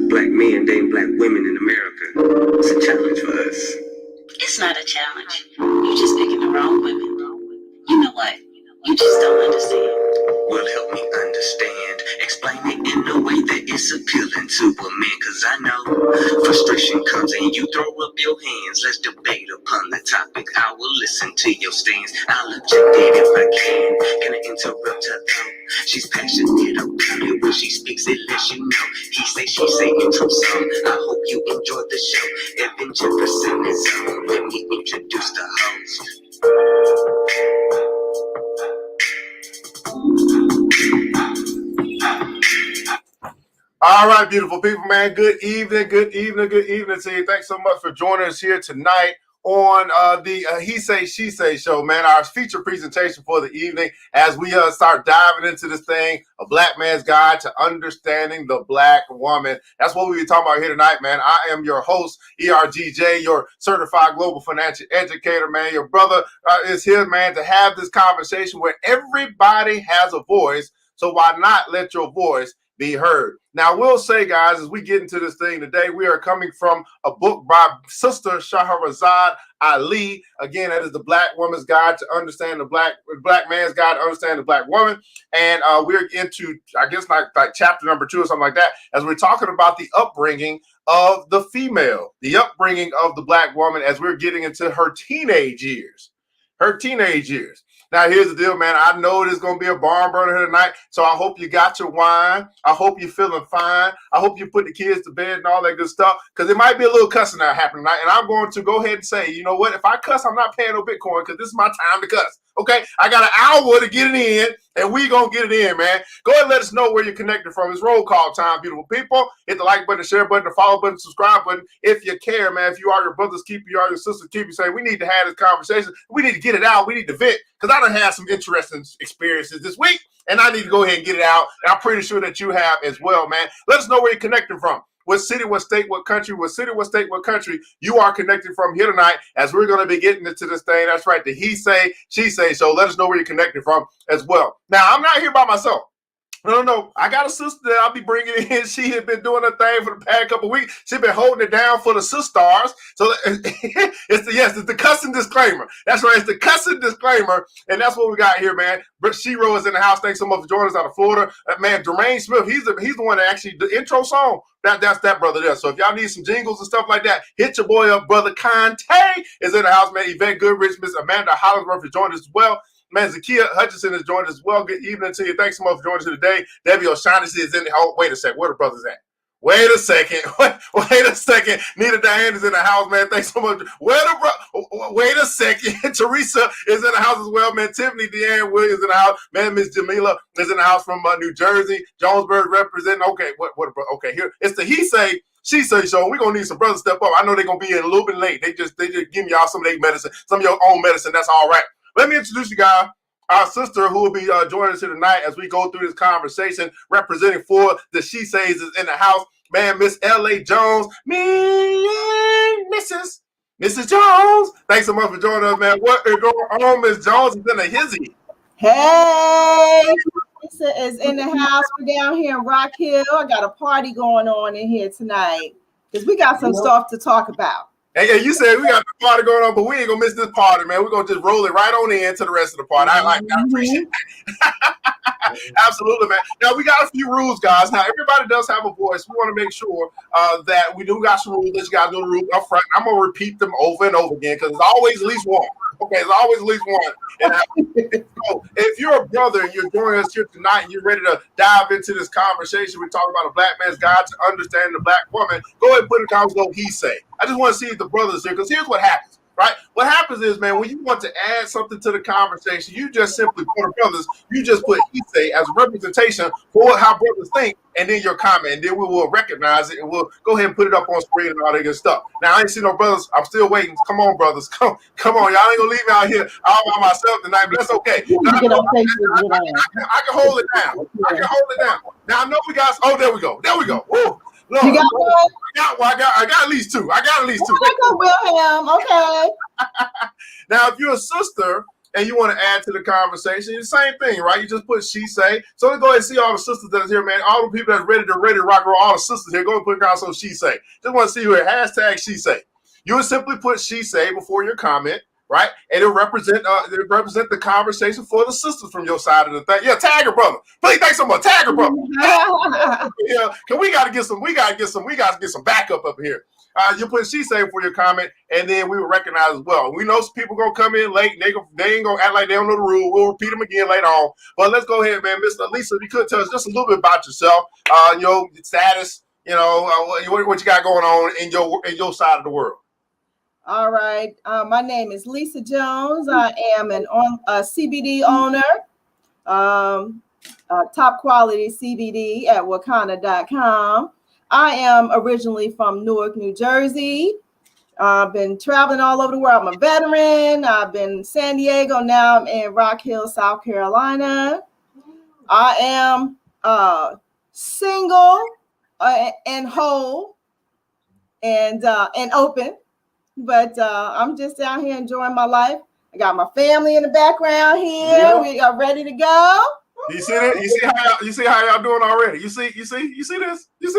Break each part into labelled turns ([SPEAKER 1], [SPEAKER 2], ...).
[SPEAKER 1] Black men dating black women in America. It's a challenge for us.
[SPEAKER 2] It's not a challenge. You're just picking the wrong women. You know what? You just don't understand.
[SPEAKER 1] Well, help me understand. Explain it in a way that is appealing to a man. Cause I know frustration comes and you throw up your hands. Let's debate upon the topic. I will listen to your stance. I'll object it if I can. Can I interrupt her though? She's passionate about it. When she speaks, it lets you know. He say, she say, intro song. I hope you enjoyed the show. Evan Jefferson is on. Let me introduce the host.
[SPEAKER 3] All right, beautiful people, man. Good evening to you. Thanks so much for joining us here tonight on the He Say, She Say show, man. Our feature presentation for the evening as we start diving into this thing, A Black Man's Guide to Understanding the Black Woman. That's what we'll be talking about here tonight, man. I am your host, ERGJ, your certified global financial educator, man. Your brother is here, man, to have this conversation where everybody has a voice. So why not let your voice be heard? Now, I will say, guys, as we get into this thing today, we are coming from a book by Sister Shahrazad Ali. Again, that is The Black Woman's Guide to Understand the Black Man's Guide to Understand the Black Woman. And we're into, I guess, like chapter number 2 or something like that, as we're talking about the upbringing of the female, the upbringing of the Black woman as we're getting into her teenage years. Now, here's the deal, man. I know there's going to be a barn burner here tonight, so I hope you got your wine. I hope you're feeling fine. I hope you put the kids to bed and all that good stuff, because it might be a little cussing that happening tonight. And I'm going to go ahead and say, you know what? If I cuss, I'm not paying no Bitcoin, because this is my time to cuss. Okay? I got an hour to get it in, and we going to get it in, man. Go ahead and let us know where you're connected from. It's roll call time, beautiful people. Hit the like button, the share button, the follow button, subscribe button. If you care, man, if you are your brother's keeper, you are your sister's keeper, say, we need to have this conversation. We need to get it out. We need to vent, because I done had some interesting experiences this week, and I need to go ahead and get it out. And I'm pretty sure that you have as well, man. Let us know where you're connecting from. What city, what state, what country, you are connected from here tonight, as we're going to be getting into this thing. That's right, the He Say, She Say show. Let us know where you're connected from as well. Now, I'm not here by myself. No. I got a sister that I'll be bringing in. She has been doing her thing for the past couple of weeks. She's been holding it down for the sisters. So it's the cussing disclaimer. That's right. It's the cussing disclaimer. And that's what we got here, man. But Shiro is in the house. Thanks so much for joining us out of Florida. Man, Jermaine Smith, he's the one that actually, the intro song, that's that brother there. So if y'all need some jingles and stuff like that, hit your boy up. Brother Conte is in the house, man. Yvette Goodrich, Miss Amanda Hollingsworth is joined us as well. Man, Zakia Hutchinson is joined as well. Good evening to you. Thanks so much for joining us today. Debbie O'Shaughnessy is in the house. Wait a second. Where the brothers at? Wait a second. Nita Diane is in the house, man. Thanks so much. Wait a second. Teresa is in the house as well, man. Tiffany Deanne Williams is in the house. Man, Miss Jamila is in the house from New Jersey. Jonesburg representing. Okay, okay, here. It's the He Say, She Say show. We're going to need some brothers to step up. I know they're going to be in a little bit late. They just give y'all some of their medicine, some of your own medicine. That's all right. Let me introduce you guys. Our sister who will be joining us here tonight as we go through this conversation, representing for the She Says is in the house. Man, Miss L.A. Jones, Mrs. Jones. Thanks so much for joining us, man. What is going on, Miss Jones? Is in a hizzy.
[SPEAKER 4] Hey, Lisa is in the house. We're down here in Rock Hill. I got a party going on in here tonight because we got some stuff to talk about.
[SPEAKER 3] Hey, you said we got the party going on, but we ain't gonna miss this party, man. We're gonna just roll it right on in to the rest of the party. I appreciate that. Absolutely, man. Now we got a few rules, guys. Now everybody does have a voice. We want to make sure that we do got some rules. Let you guys know the rules up front. I'm gonna repeat them over and over again because there's always at least one. Okay, there's always at least one. So if you're a brother and you're joining us here tonight and you're ready to dive into this conversation, we talk about A Black Man's Guide to Understanding the Black Woman. Go ahead and put in the comments what He Say. I just want to see the brothers here, because here's what happens, right? What happens is, man, when you want to add something to the conversation, you just simply, for the brothers, you just put He Say as a representation for how brothers think, and then your comment, and then we will recognize it, and we'll go ahead and put it up on screen and all that good stuff. Now, I ain't see no brothers. I'm still waiting. Come on, brothers. Come on. Y'all ain't going to leave me out here all by myself tonight, but that's okay. I can hold it down. Now, I know we got, there we go. Woo. Lord,
[SPEAKER 4] you got one?
[SPEAKER 3] I got at least two.
[SPEAKER 4] Okay, Wilhelm. Okay.
[SPEAKER 3] Now, if you're a sister and you want to add to the conversation, the same thing, right? You just put she say. So let's go ahead and see all the sisters that's here, man. All the people that's ready to rock and roll, all the sisters here, go and put down some she say. Just want to see you here. Hashtag she say. You would simply put she say before your comment, right? And it'll represent the conversation for the sisters from your side of the thing. Yeah, tag her brother. Please, thanks so much. Tag her brother. Yeah, cause we gotta get some backup up here. You put she say for your comment, and then we will recognize as well. We know some people gonna come in late. They ain't gonna act like they don't know the rule. We'll repeat them again later on. But let's go ahead, man. Miss Lisa, if you could tell us just a little bit about yourself, your status, what you got going on in your side of the world.
[SPEAKER 4] All right. My name is Lisa Jones. I am a CBD owner, top quality CBD at Wakanda.com. I am originally from Newark, New Jersey. I've been traveling all over the world. I'm a veteran. I've been in San Diego. Now I'm in Rock Hill, South Carolina. I am single and whole and open. But I'm just out here enjoying my life. I got my family in the background here. Yeah. We are ready to go.
[SPEAKER 3] You see that? You see how y'all doing already? You see this? You see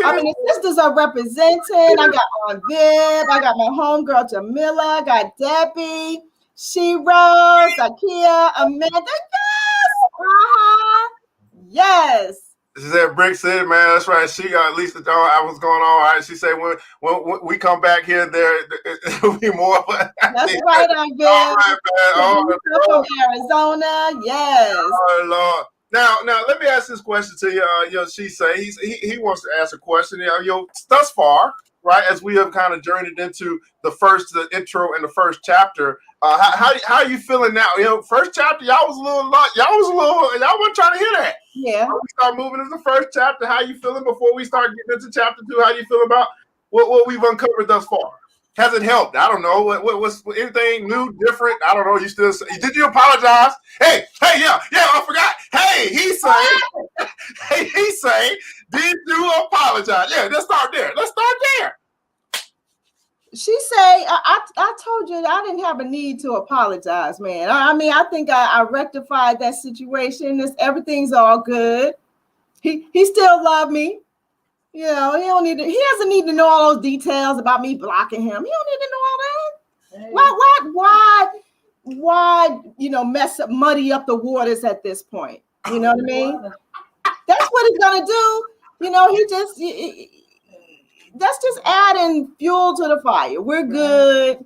[SPEAKER 4] I mean, the sisters are representing. I got Aunt Viv. I got my homegirl Jamila. I got Debbie, She-Rose, Akia, Amanda. Yes.
[SPEAKER 3] She said, Brick City, man. That's right. She got Lisa Jones. I was going on. All right. She said, when we come back here, there'll be more.
[SPEAKER 4] That's right, Aunt Viv.
[SPEAKER 3] All right, man.
[SPEAKER 4] From Arizona. Yes.
[SPEAKER 3] Oh, Lord. Now, let me ask this question to you. She say he wants to ask a question. Thus far, right, as we have kind of journeyed into the intro and the first chapter. How are you feeling now? First chapter, y'all weren't trying to hear that.
[SPEAKER 4] Yeah.
[SPEAKER 3] We start moving into the first chapter. How you feeling before we start getting into chapter 2? How you feel about what we've uncovered thus far? Has it helped? I don't know. What's anything new, different? I don't know. Did you apologize? Hey, yeah, I forgot. Hey, he say, did you apologize? Yeah, let's start there.
[SPEAKER 4] She say, I told you I didn't have a need to apologize, man. I mean, I think I rectified that situation. Everything's all good. He still loved me. He doesn't need to know all those details about me blocking him. He don't need to know all that. Hey. Why, muddy up the waters at this point? You know what I mean? That's what he's gonna do. That's just adding fuel to the fire. We're good.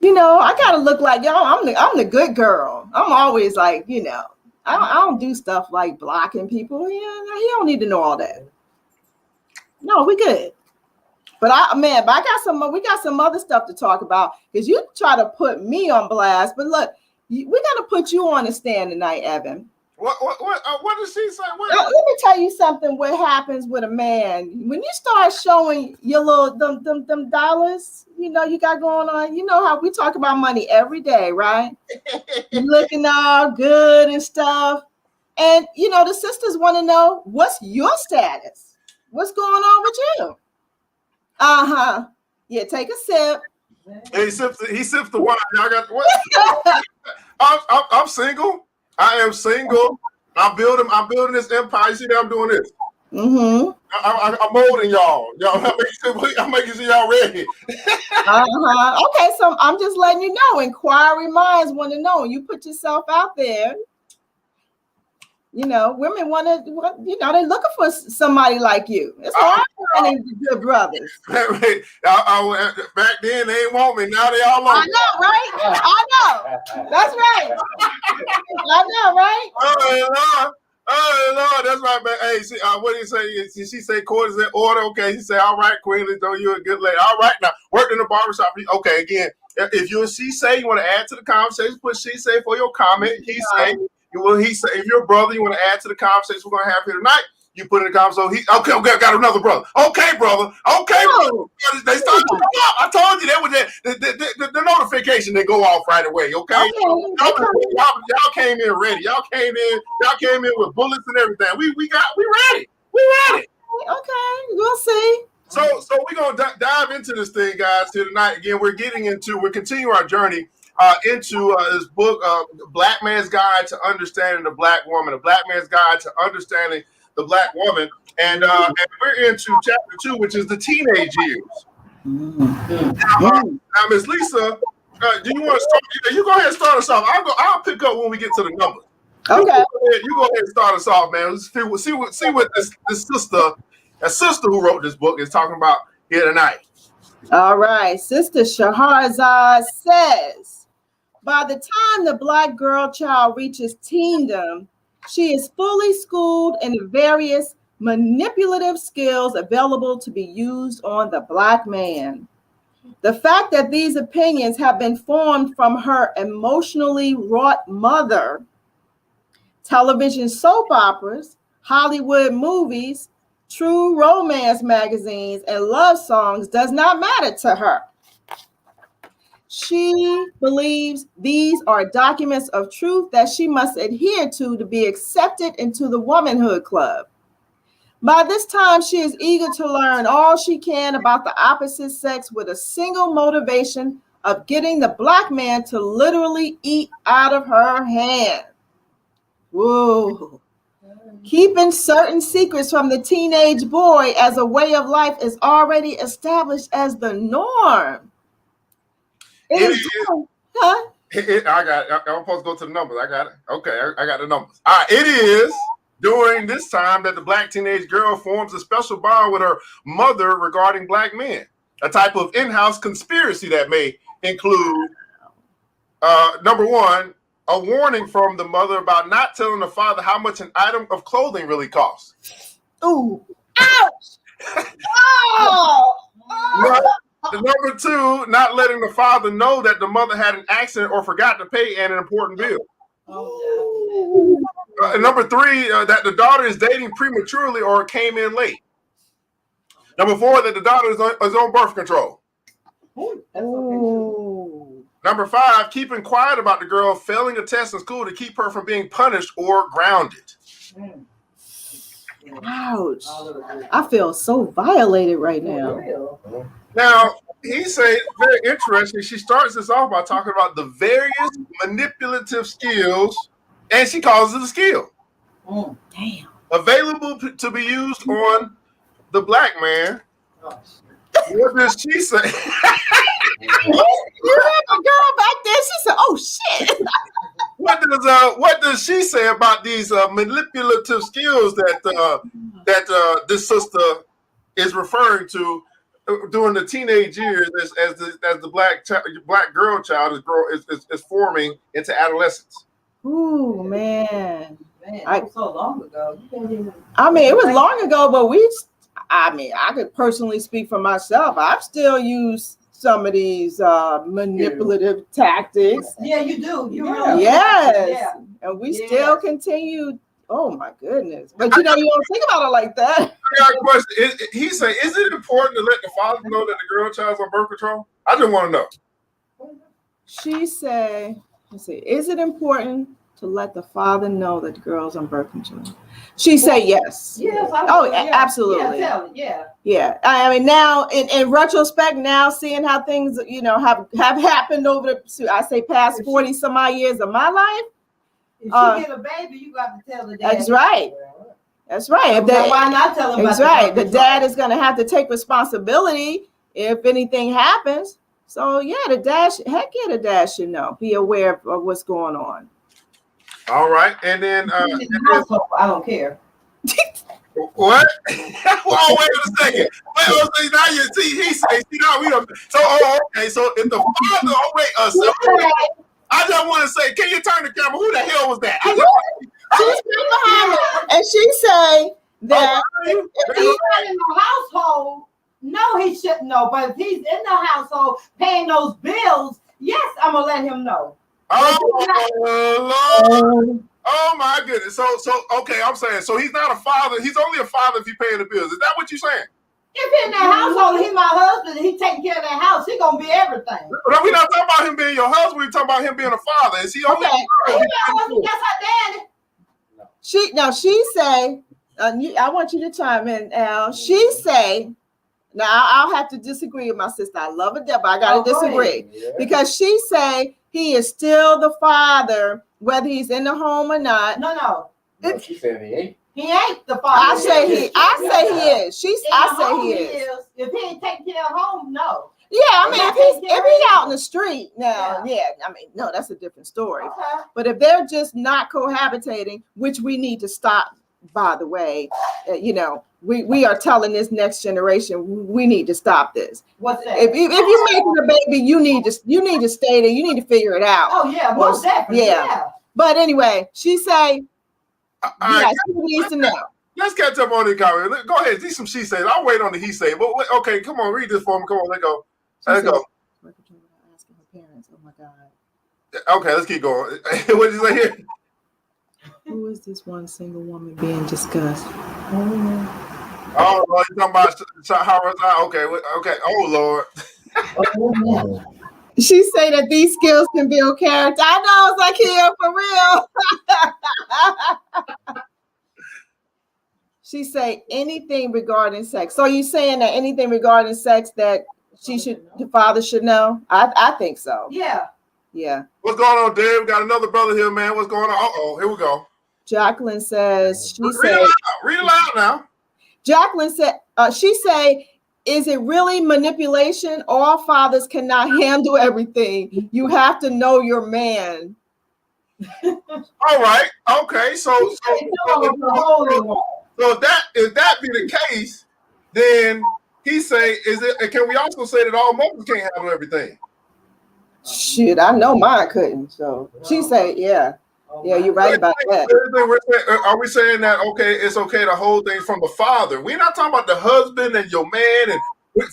[SPEAKER 4] I gotta look like y'all. I'm the good girl. I'm always like, I don't do stuff like blocking people. He don't need to know all that. No, we good. But we got some other stuff to talk about because you try to put me on blast. But look, we got to put you on the stand tonight, Evan.
[SPEAKER 3] What does she say?
[SPEAKER 4] Let me tell you something. What happens with a man when you start showing your little them dollars? You got going on. You know how we talk about money every day, right? Looking all good and stuff. And the sisters want to know what's your status. What's going on with you? Yeah, take a sip.
[SPEAKER 3] He sips the wine. Y'all got what? I'm single. I am single. I'm building this empire. You see that I'm doing this?
[SPEAKER 4] Mm-hmm.
[SPEAKER 3] I'm molding y'all. I'm making sure y'all ready.
[SPEAKER 4] Okay, so I'm just letting you know. Inquiry minds want to know. You put yourself out there. Women want to, they're looking for somebody like you. It's hard finding good brothers.
[SPEAKER 3] Back then, they didn't want me. Now they all want me.
[SPEAKER 4] I know, right? I know. That's right. I know, right?
[SPEAKER 3] Oh, Lord. That's right, man. Hey, what did he say? She say court is in order. Okay. He said, all right, Queen, you're a good lady. All right, now, worked in the barbershop. Okay, again, if you're a she say, you want to add to the conversation, put she say for your comment. He say. He say, if you're a brother, you want to add to the conversation we're going to have here tonight, you put in the conversation. Okay, got another brother. Okay, brother. They started to come up. I told you that was the notification didn't go off right away. Okay? Y'all came in ready. Y'all came in with bullets and everything. We ready.
[SPEAKER 4] Okay, we'll see.
[SPEAKER 3] So we're gonna dive into this thing, guys, here tonight. Again, we're continuing our journey into his book, Black Man's Guide to Understanding the Black Woman, a Black Man's Guide to Understanding the Black Woman. And we're into chapter 2, which is the teenage years. Now, Miss Lisa, do you want to start? You go ahead and start us off. I'll pick up when we get to the numbers.
[SPEAKER 4] Okay.
[SPEAKER 3] You go ahead and start us off, man. Let's see what this sister who wrote this book is talking about here tonight.
[SPEAKER 4] All right. Sister Shahrazad says, by the time the Black girl child reaches teendom, she is fully schooled in the various manipulative skills available to be used on the Black man. The fact that these opinions have been formed from her emotionally wrought mother, television soap operas, Hollywood movies, true romance magazines, and love songs does not matter to her. She believes these are documents of truth that she must adhere to be accepted into the womanhood club. By this time, she is eager to learn all she can about the opposite sex with a single motivation of getting the Black man to literally eat out of her hand. Whoa. Keeping certain secrets from the teenage boy as a way of life is already established as the norm.
[SPEAKER 3] I got it. I'm supposed to go to the numbers. I got it. Okay, I got the numbers. All right, it is during this time that the Black teenage girl forms a special bond with her mother regarding Black men, a type of in-house conspiracy that may include, number one, a warning from the mother about not telling the father how much an item of clothing really costs.
[SPEAKER 4] Ooh, ouch! Oh!
[SPEAKER 3] Number two, not letting the father know that the mother had an accident or forgot to pay an important bill. Number three, that the daughter is dating prematurely or came in late. Number four, that the daughter is on birth control.
[SPEAKER 4] Ooh.
[SPEAKER 3] Number five, keeping quiet about the girl failing a test in school to keep her from being punished or grounded.
[SPEAKER 4] Ouch. I feel so violated right now.
[SPEAKER 3] Now, he said, very interesting. She starts this off by talking about the various manipulative skills, and she calls it a skill.
[SPEAKER 4] Damn.
[SPEAKER 3] Available to be used on the Black man. What does she say?
[SPEAKER 4] You had the girl back there. She said, "Oh shit."
[SPEAKER 3] What does she say about these manipulative skills that this sister is referring to during the teenage years as the black girl child is forming into adolescence?
[SPEAKER 4] Ooh, man.
[SPEAKER 5] It was so long ago.
[SPEAKER 4] I mean, it was long ago, but I could personally speak for myself. I've still used some of these manipulative tactics.
[SPEAKER 5] Yeah, you do.
[SPEAKER 4] Yes.
[SPEAKER 5] Yeah.
[SPEAKER 4] And we still continue. Oh my goodness. But you don't think about it like that.
[SPEAKER 3] I got a question. He said, is it important to let the father know that the girl child's on birth control? I just want to know.
[SPEAKER 4] She said, let's see, is it important to let the father know that the girl's on birth control? She said yes.
[SPEAKER 5] Yes.
[SPEAKER 4] Absolutely. Yeah. I mean, now in retrospect, now seeing how things, have happened over the, past 40 some odd years of my life.
[SPEAKER 5] If you get a baby, you got to tell the dad.
[SPEAKER 4] That's right. That's right.
[SPEAKER 5] Why not tell him?
[SPEAKER 4] That's right. The dad is going to have to take responsibility if anything happens. So yeah, the dad should know, be aware of what's going on.
[SPEAKER 3] All right, and then
[SPEAKER 5] I don't care.
[SPEAKER 3] What? Well, wait a second. Wait, now you see, he says, okay. So if the father, I just want to say, can you turn the camera? Who the hell was that?
[SPEAKER 4] She's behind her, and she say that
[SPEAKER 5] if he's not in the household, no, he shouldn't know. But if he's in the household paying those bills, yes, I'm gonna let him know.
[SPEAKER 3] Oh Lord! Oh my goodness! So okay, I'm saying so he's not a father. He's only a father if he's paying the bills. Is that what you're saying?
[SPEAKER 5] If he's in that household, he's my husband, and he taking care of that house, he gonna be everything.
[SPEAKER 3] But we're not talking about him being your husband. We're talking about him being a father. Is he only?
[SPEAKER 4] Okay.
[SPEAKER 5] That's her daddy.
[SPEAKER 4] She say, I want you to chime in, Al. She say, now I'll have to disagree with my sister. I love her, but I gotta disagree because she say he is still the father, whether he's in the home or not.
[SPEAKER 5] No.
[SPEAKER 6] No, she said he ain't.
[SPEAKER 5] He ain't the father.
[SPEAKER 4] I say he is. I say he is.
[SPEAKER 5] If he ain't taking care of home, no.
[SPEAKER 4] Yeah, I mean, if he's out in the street now, I mean, no, that's a different story.
[SPEAKER 5] Okay.
[SPEAKER 4] But if they're just not cohabitating, which we need to stop, by the way, we are telling this next generation we need to stop this.
[SPEAKER 5] What's that?
[SPEAKER 4] If you're making a baby, you need to stay there. You need to figure it out.
[SPEAKER 5] Oh yeah, most definitely. Yeah.
[SPEAKER 4] But anyway, she say,
[SPEAKER 3] All right,
[SPEAKER 4] she needs to know.
[SPEAKER 3] let's catch up on the comment. Go ahead, do some she says. I'll wait on the he say. But okay, come on, read this for me. Come on, let's go. Let's go.
[SPEAKER 4] Asking her parents. Oh my God.
[SPEAKER 3] Okay, let's keep going. What did you say here?
[SPEAKER 4] Who is this one single woman being discussed?
[SPEAKER 3] Oh, Lord, you talking about horizontal? Okay. Oh, Lord.
[SPEAKER 4] She say that these skills can build character. I know, it's like here for real. She say anything regarding sex. So you saying that anything regarding sex that the father should know? I think so.
[SPEAKER 5] Yeah.
[SPEAKER 4] Yeah.
[SPEAKER 3] What's going on, Dave? We got another brother here, man. What's going on? Uh-oh, here we go.
[SPEAKER 4] Jacqueline says,
[SPEAKER 3] Read it loud now.
[SPEAKER 4] Jacqueline said, she say, is it really manipulation? All fathers cannot handle everything. You have to know your man.
[SPEAKER 3] All right. Okay. So if that be the case, then he say, can we also say that all mothers can't handle everything?
[SPEAKER 4] Shit, I know mine couldn't. So she say, yeah, you're right about that.
[SPEAKER 3] Are we saying that it's okay to hold things from the father? We're not talking about the husband and your man and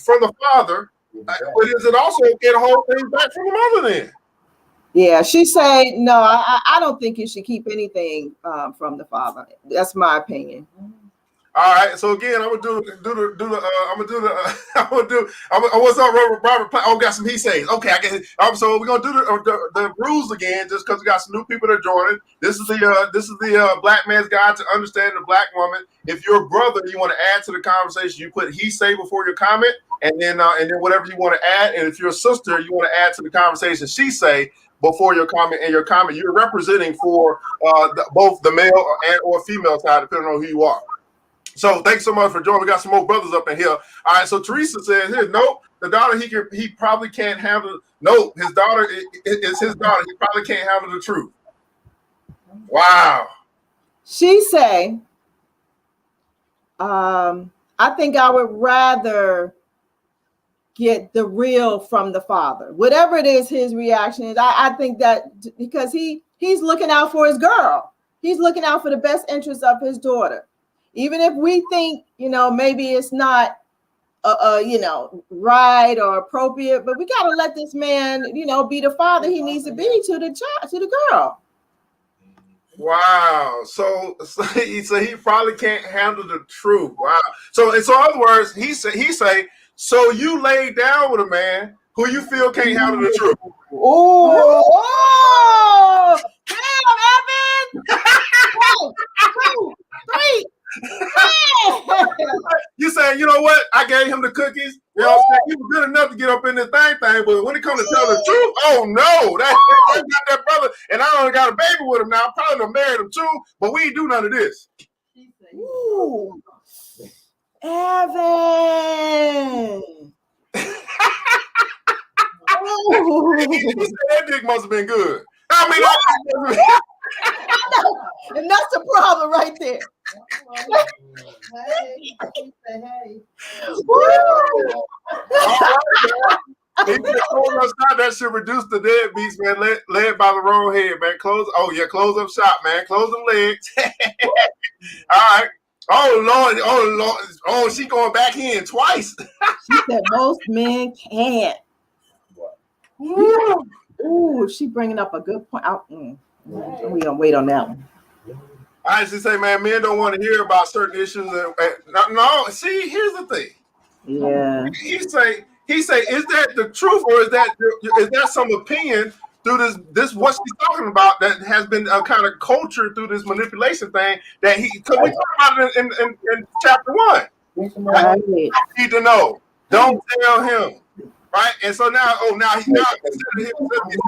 [SPEAKER 3] from the father. But is it also okay to hold things back from the mother then?
[SPEAKER 4] Yeah, she say no. I don't think you should keep anything from the father. That's my opinion.
[SPEAKER 3] All right. So again, I'm gonna what's up, Robert? Oh, got some he says. Okay, I get. So we're gonna do the rules again, just because we got some new people that are joining. This is the Black Man's Guide to Understanding the Black Woman. If you're a brother, you want to add to the conversation, you put he say before your comment, and then whatever you want to add. And if you're a sister, you want to add to the conversation she say before your comment. And your comment, you're representing for both the male or female side, depending on who you are. So thanks so much for joining. We got some more brothers up in here. All right. So Teresa says here, nope, the daughter he probably can't handle. Nope, his daughter is his daughter. He probably can't handle the truth. Wow.
[SPEAKER 4] She say, I think I would rather get the real from the father. Whatever it is, his reaction is. I think that because he's looking out for his girl. He's looking out for the best interest of his daughter. Even if we think, maybe it's not, right or appropriate, but we got to let this man, be the father he needs to be to the child, to the girl.
[SPEAKER 3] Wow. So he probably can't handle the truth. Wow. So in other words, he say, so you laid down with a man who you feel can't handle the truth.
[SPEAKER 4] Oh, damn, Evan! 1, 2, 3.
[SPEAKER 3] You saying, you know what? I gave him the cookies. You know what I'm saying? He was good enough to get up in this thing, but when it comes to tell the truth, oh no, that's got that brother, and I only got a baby with him now. I probably done married him too, but we ain't do none of this.
[SPEAKER 4] Ooh. Evan.
[SPEAKER 3] That dick must have been good. I mean,
[SPEAKER 4] and that's the problem right there.
[SPEAKER 5] Hey.
[SPEAKER 3] That should reduce the deadbeats, man. Led by the wrong head, man. Close up shop, man. Close them legs. All right. Oh Lord. Oh, she going back in twice.
[SPEAKER 4] She said most men can't. Ooh, she bringing up a good point. We gonna wait on that one.
[SPEAKER 3] I just say, man, men don't want to hear about certain issues. No, see, here's the thing.
[SPEAKER 4] Yeah.
[SPEAKER 3] He say, is that the truth, or is that some opinion through this what she's talking about that has been a kind of culture through this manipulation thing that because we talk about it in chapter 1.
[SPEAKER 4] Right.
[SPEAKER 3] I need to know. Don't tell him. right? And so now, instead of him saying,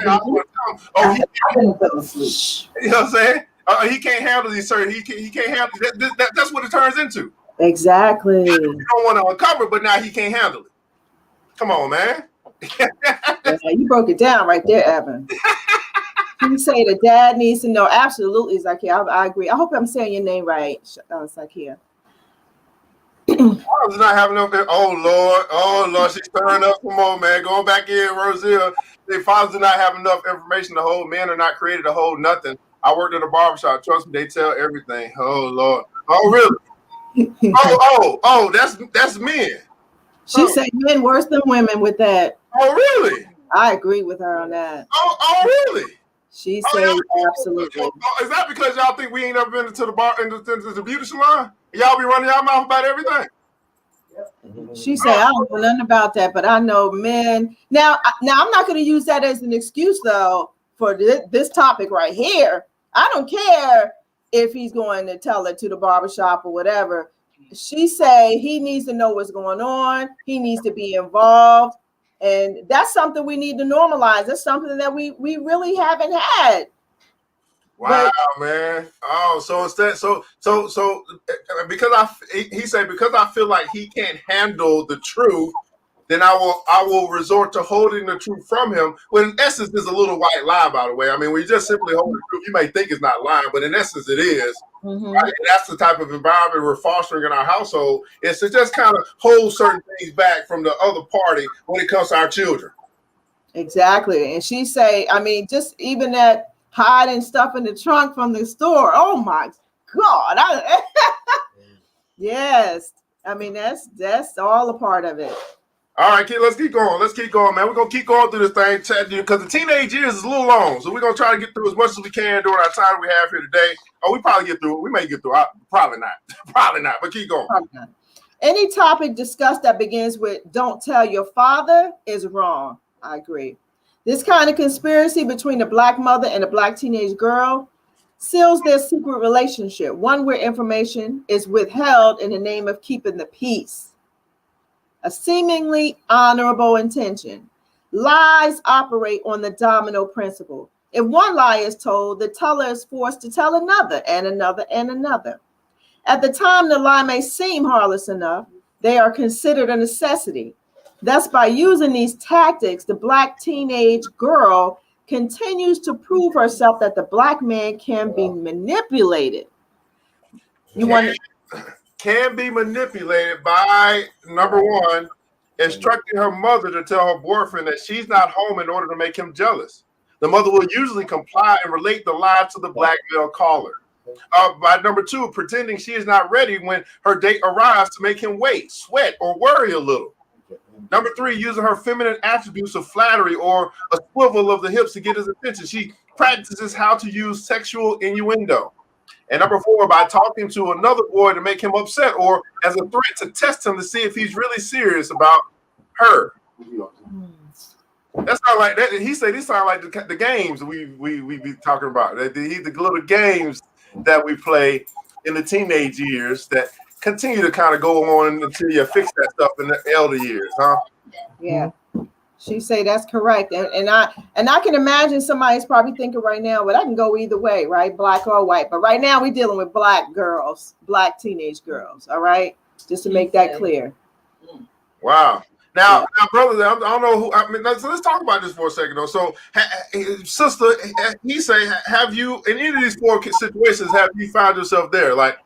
[SPEAKER 3] I want to tell him,
[SPEAKER 5] I fell asleep.
[SPEAKER 3] you know what I'm saying? He can't handle these certain. He can't handle that's what it turns into.
[SPEAKER 4] Exactly.
[SPEAKER 3] You don't want to uncover, but now he can't handle it. Come on, man.
[SPEAKER 4] Yeah, you broke it down right there, Evan. You say the dad needs to know. Absolutely, Zakia. I agree. I hope I'm saying your name right, Zakia.
[SPEAKER 3] Fathers not having no. Oh Lord, she's stirring up. Come on, man. Going back in, Roselle. The fathers do not have enough information to hold. Men are not created to hold nothing. I worked in a barbershop. Trust me, they tell everything. Oh Lord. Oh really? That's men.
[SPEAKER 4] She said men worse than women with that.
[SPEAKER 3] Oh really?
[SPEAKER 4] I agree with her on that.
[SPEAKER 3] Oh really?
[SPEAKER 4] She said absolutely.
[SPEAKER 3] Is that because y'all think we ain't ever been to the bar into the beauty salon? Y'all be running y'all mouth about everything.
[SPEAKER 4] She said, I don't know nothing about that, but I know men. Now I'm not going to use that as an excuse, though, for this topic right here. I don't care if he's going to tell it to the barbershop or whatever. She say he needs to know what's going on. He needs to be involved. And that's something we need to normalize. That's something that we really haven't had.
[SPEAKER 3] Wow, man. Oh, so instead, so because he said, because I feel like he can't handle the truth, then I will resort to holding the truth from him. When in essence is a little white lie, by the way. I mean, we just simply hold the truth. You may think it's not lying, but in essence it is.
[SPEAKER 4] Mm-hmm.
[SPEAKER 3] Right? And that's the type of environment we're fostering in our household. Is to just kind of hold certain things back from the other party when it comes to our children.
[SPEAKER 4] Exactly. And she say, I mean, just even that hiding stuff in the trunk from the store. Oh my God. Yes. I mean, that's all a part of it.
[SPEAKER 3] All right, let's keep going. Let's keep going, man. We're going to keep going through this thing, chatting because the teenage years is a little long. So we're going to try to get through as much as we can during our time we have here today. Oh, we probably get through it. We may get through it. Probably not. Probably not, but keep going.
[SPEAKER 4] Any topic discussed that begins with "don't tell your father" is wrong. I agree. This kind of conspiracy between the black mother and a black teenage girl seals their secret relationship, one where information is withheld in the name of keeping the peace. A seemingly honorable intention. Lies operate on the domino principle. If one lie is told, the teller is forced to tell another and another and another. At the time the lie may seem harmless enough, they are considered a necessity. Thus, by using these tactics, the black teenage girl continues to prove herself that the black man can be manipulated.
[SPEAKER 3] Can be manipulated by, number one, instructing her mother to tell her boyfriend that she's not home in order to make him jealous. The mother will usually comply and relate the lie to the black male caller. By number two, pretending she is not ready when her date arrives to make him wait, sweat, or worry a little. Number three, using her feminine attributes of flattery or a swivel of the hips to get his attention. She practices how to use sexual innuendo. And number four, by talking to another boy to make him upset or as a threat to test him to see if he's really serious about her. That's not like that. He said these sound like the games we be talking about. The little games that we play in the teenage years that continue to kind of go on until you fix that stuff in the elder years, huh?
[SPEAKER 4] Yeah. She say that's correct. And I can imagine somebody's probably thinking right now, but I can go either way, right? Black or white. But right now we're dealing with black girls, black teenage girls. All right. Just to make that clear.
[SPEAKER 3] Wow. Now, brother, I don't know who. I mean, so let's talk about this for a second, though. So, sister, he say, have you in any of these four situations have you found yourself there, like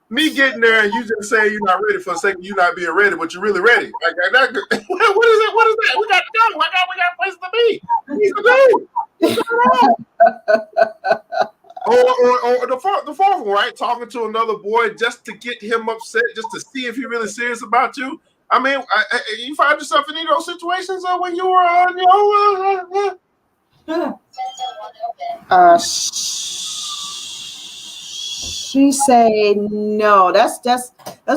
[SPEAKER 3] me getting there and you just saying you're not ready for a second, you not being ready, but you're really ready? Like that, what is it? What is that? We got to go. We got a place to be. We need to do. Or the fourth one, right? Talking to another boy just to get him upset, just to see if he's really serious about you. I mean, you find yourself in any of those situations when you were on your
[SPEAKER 4] She say no. That's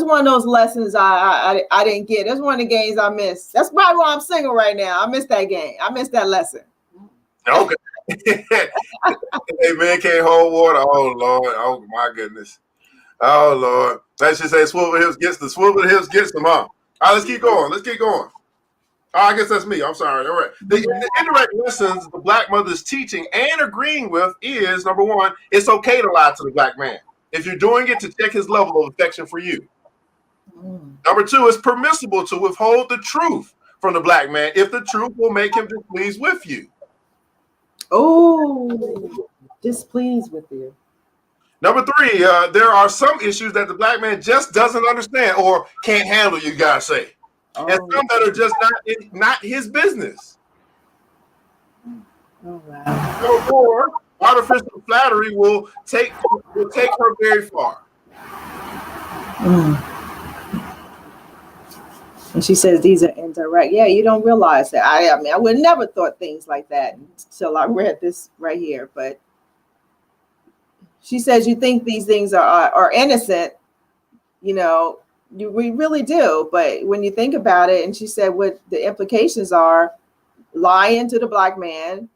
[SPEAKER 4] one of those lessons I didn't get. That's one of the games I missed. That's probably why I'm single right now. I missed that game. I missed that lesson.
[SPEAKER 3] Okay. Hey man, can't hold water. Oh Lord. Oh my goodness. Oh Lord. Let's just say swivel hips gets them, huh? All right, let's keep going. Oh, I guess that's me. I'm sorry. All right. The indirect lessons the black mother is teaching and agreeing with is number one, it's okay to lie to the black man if you're doing it to check his level of affection for you. Number two, it's permissible to withhold the truth from the black man if the truth will make him displeased with you.
[SPEAKER 4] Oh, displeased with you.
[SPEAKER 3] Number three, there are some issues that the black man just doesn't understand or can't handle, you gotta say. And some that are just not his business.
[SPEAKER 4] Oh, wow.
[SPEAKER 3] Number four, artificial flattery will take her very far.
[SPEAKER 4] And she says these are indirect. Yeah, you don't realize that. I mean, I would never thought things like that until I read this right here. But she says you think these things are innocent, you know, we really do. But when you think about it, and she said what the implications are, lying to the black man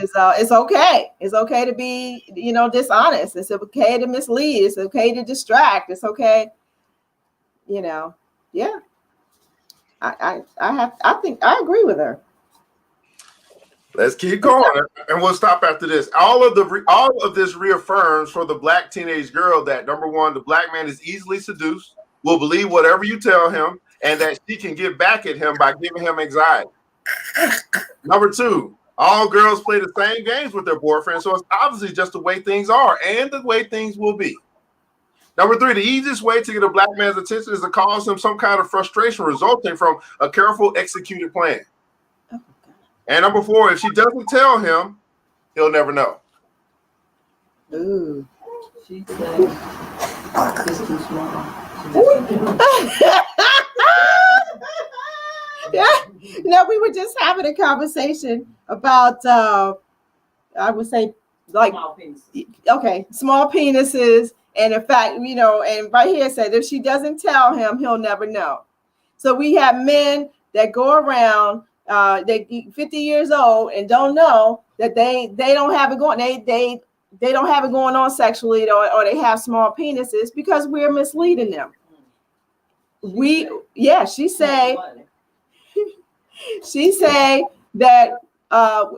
[SPEAKER 4] is it's okay. It's okay to be, you know, dishonest. It's okay to mislead. It's okay to distract. It's okay, you know. Yeah, I think I agree with her.
[SPEAKER 3] Let's keep going, and we'll stop after this. All of this reaffirms for the black teenage girl that number one, the black man is easily seduced, will believe whatever you tell him, and that she can get back at him by giving him anxiety. Number two, all girls play the same games with their boyfriend, so it's obviously just the way things are and the way things will be. Number three, the easiest way to get a black man's attention is to cause him some kind of frustration resulting from a careful executed plan. And number four, if she doesn't tell him, he'll never know.
[SPEAKER 4] Ooh.
[SPEAKER 5] She said, it's too small.
[SPEAKER 4] Yeah. No, we were just having a conversation about I would say like small penises. And in fact, you know, and right here it said if she doesn't tell him, he'll never know. So we have men that go around, they 50 years old and don't know that they don't have it going. They don't have it going on sexually, or they have small penises because we're misleading them. She say that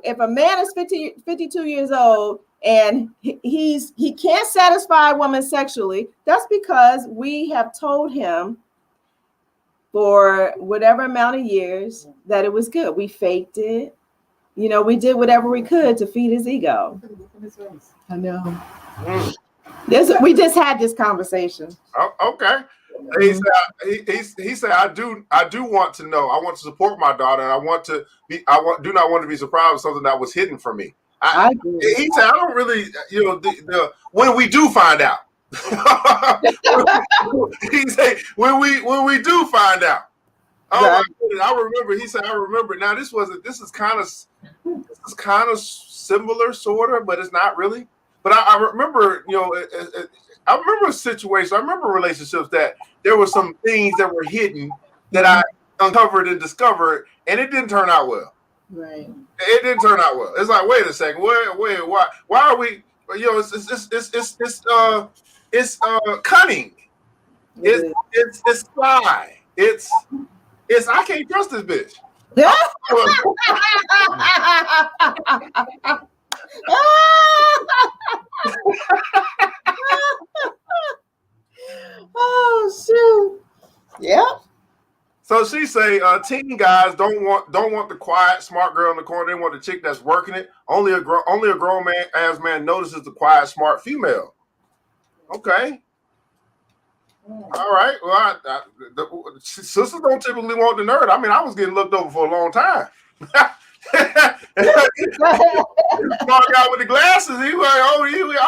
[SPEAKER 4] if a man is 52 years old and he can't satisfy a woman sexually, that's because we have told him for whatever amount of years that it was good. We faked it. You know, we did whatever we could to feed his ego. I know. We just had this conversation.
[SPEAKER 3] Oh, okay. He said, I do want to know. I want to support my daughter, and do not want to be surprised with something that was hidden from me.
[SPEAKER 4] I agree.
[SPEAKER 3] He said, I don't really, you know, when we do find out. He said, when we do find out. Oh, right. I remember. He said, I remember. Now this is kind of similar, sort of, but it's not really. But I remember, you know, I remember a situation. I remember relationships that there were some things that were hidden that I uncovered and discovered, and it didn't turn out well.
[SPEAKER 4] Right.
[SPEAKER 3] It didn't turn out well. It's like, wait a second, wait, why are we? You know, it's cunning. It's sly. It's I can't trust this bitch.
[SPEAKER 4] Oh shoot! Yep.
[SPEAKER 3] So she say, teen guys don't want the quiet, smart girl in the corner. They want the chick that's working it. Only a grown man notices the quiet, smart female. Okay. All right. Well, the sisters don't typically want the nerd. I mean, I was getting looked over for a long time. Smart guy with the glasses, he was like, I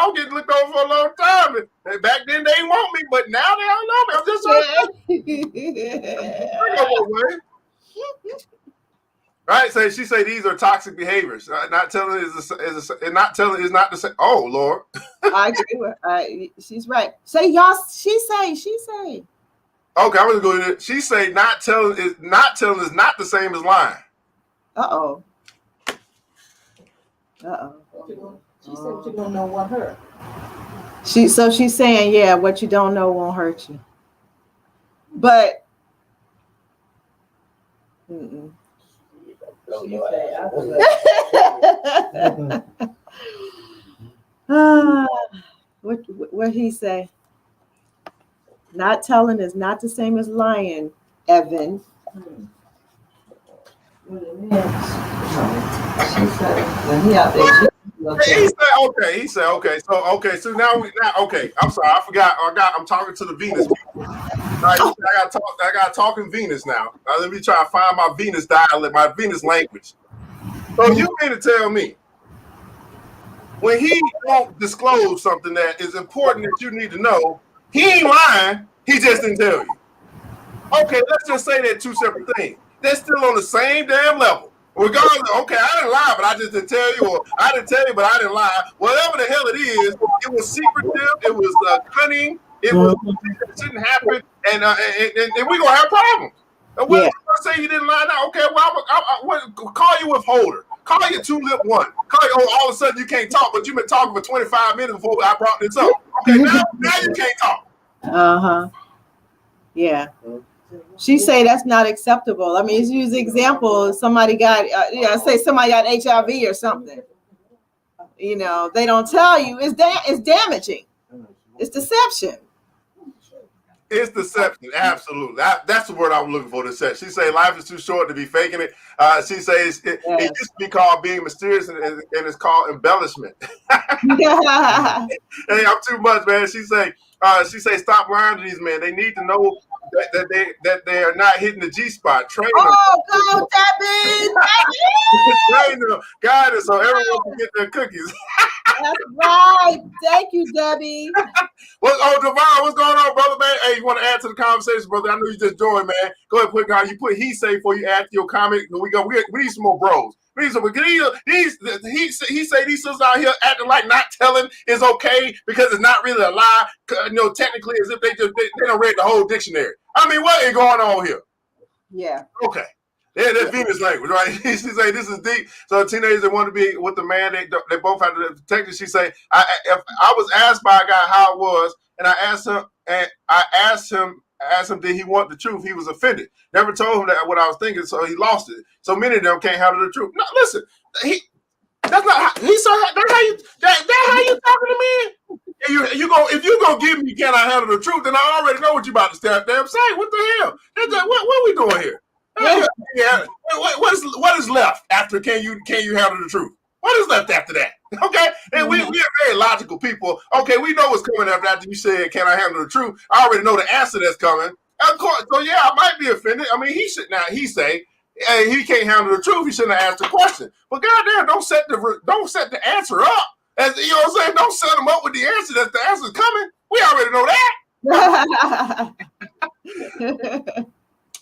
[SPEAKER 3] was getting looked over for a long time. And back then they didn't want me, but now they don't know me. I'm just right. So she say these are toxic behaviors. Not telling is not the same. Oh Lord.
[SPEAKER 4] I agree with her. She's right. Say y'all. She say.
[SPEAKER 3] Okay, I'm gonna go with it. She say not telling is not the same as lying.
[SPEAKER 4] Uh-oh.
[SPEAKER 5] She said you don't know what hurt.
[SPEAKER 4] She's saying, yeah, what you don't know won't hurt you. But Mm-mm.
[SPEAKER 5] She said, I was like,
[SPEAKER 4] Ah, what he say? Not telling is not the same as lying, Evan.
[SPEAKER 5] what it means. She said, when he out there, she
[SPEAKER 3] He said, okay. He said, okay. So now okay. I'm sorry, I forgot. I'm talking to the Venus people. Right, I got talking Venus now. Let me try to find my Venus dialect, my Venus language. So you mean to tell me when he won't disclose something that is important that you need to know, he ain't lying, he just didn't tell you. Okay, let's just say they're two separate things. They're still on the same damn level. Regardless, okay, I didn't lie, but I just didn't tell you, or I didn't tell you, but I didn't lie. Whatever the hell it is, it was secretive, it was cunning, it was something that shouldn't happen, and we're gonna have problems. And what say you didn't lie now? Okay, well, I call you withholder. Call you two-lip one. Call you, all of a sudden you can't talk, but you've been talking for 25 minutes before I brought this up. Okay, now you can't talk.
[SPEAKER 4] Uh-huh. Yeah. She say that's not acceptable. I mean, it's use example. Somebody got, say somebody got HIV or something. You know, they don't tell you. It's damaging. It's deception.
[SPEAKER 3] It's deception, absolutely. That's the word I was looking for. Deception. She say life is too short to be faking it. She says it used to be called being mysterious, and it's called embellishment. Hey, I'm too much, man. She say stop lying to these men. They need to know that they are not hitting the G spot. Train them.
[SPEAKER 4] Go, Debbie!
[SPEAKER 3] Train them, guide them so everyone can get their cookies.
[SPEAKER 4] That's right. Thank you, Debbie.
[SPEAKER 3] Devon, what's going on, brother, man? Hey, you want to add to the conversation, brother? I know you just joined, man. Go ahead, put you put he say before you add your comment. We need some more bros. He say these sisters out here acting like not telling is okay because it's not really a lie. Technically, as if they don't read the whole dictionary. I mean, what is going on here?
[SPEAKER 4] Yeah.
[SPEAKER 3] Okay. Yeah, that's Venus language, right? She say this is deep. So teenagers that want to be with the man, they both have to protect. She say, if I was asked by a guy how it was, and I asked him, did he want the truth? He was offended. Never told him that what I was thinking, so he lost it. So many of them can't handle the truth. No, listen, that's not how that's how you talking to me. If you gonna give me can I handle the truth, then I already know what you about to damn say. What the hell? What are we doing here? Yeah. What is left after can you handle the truth? What is left after that? Okay, and we are very logical people. Okay, we know what's coming after you said, "Can I handle the truth?" I already know the answer that's coming. Of course, so yeah, I might be offended. I mean, he should not. He say he can't handle the truth. He shouldn't have asked the question. But goddamn, don't set the answer up. As you know what I'm saying, don't set them up with the answer that the answer's coming. We already know that.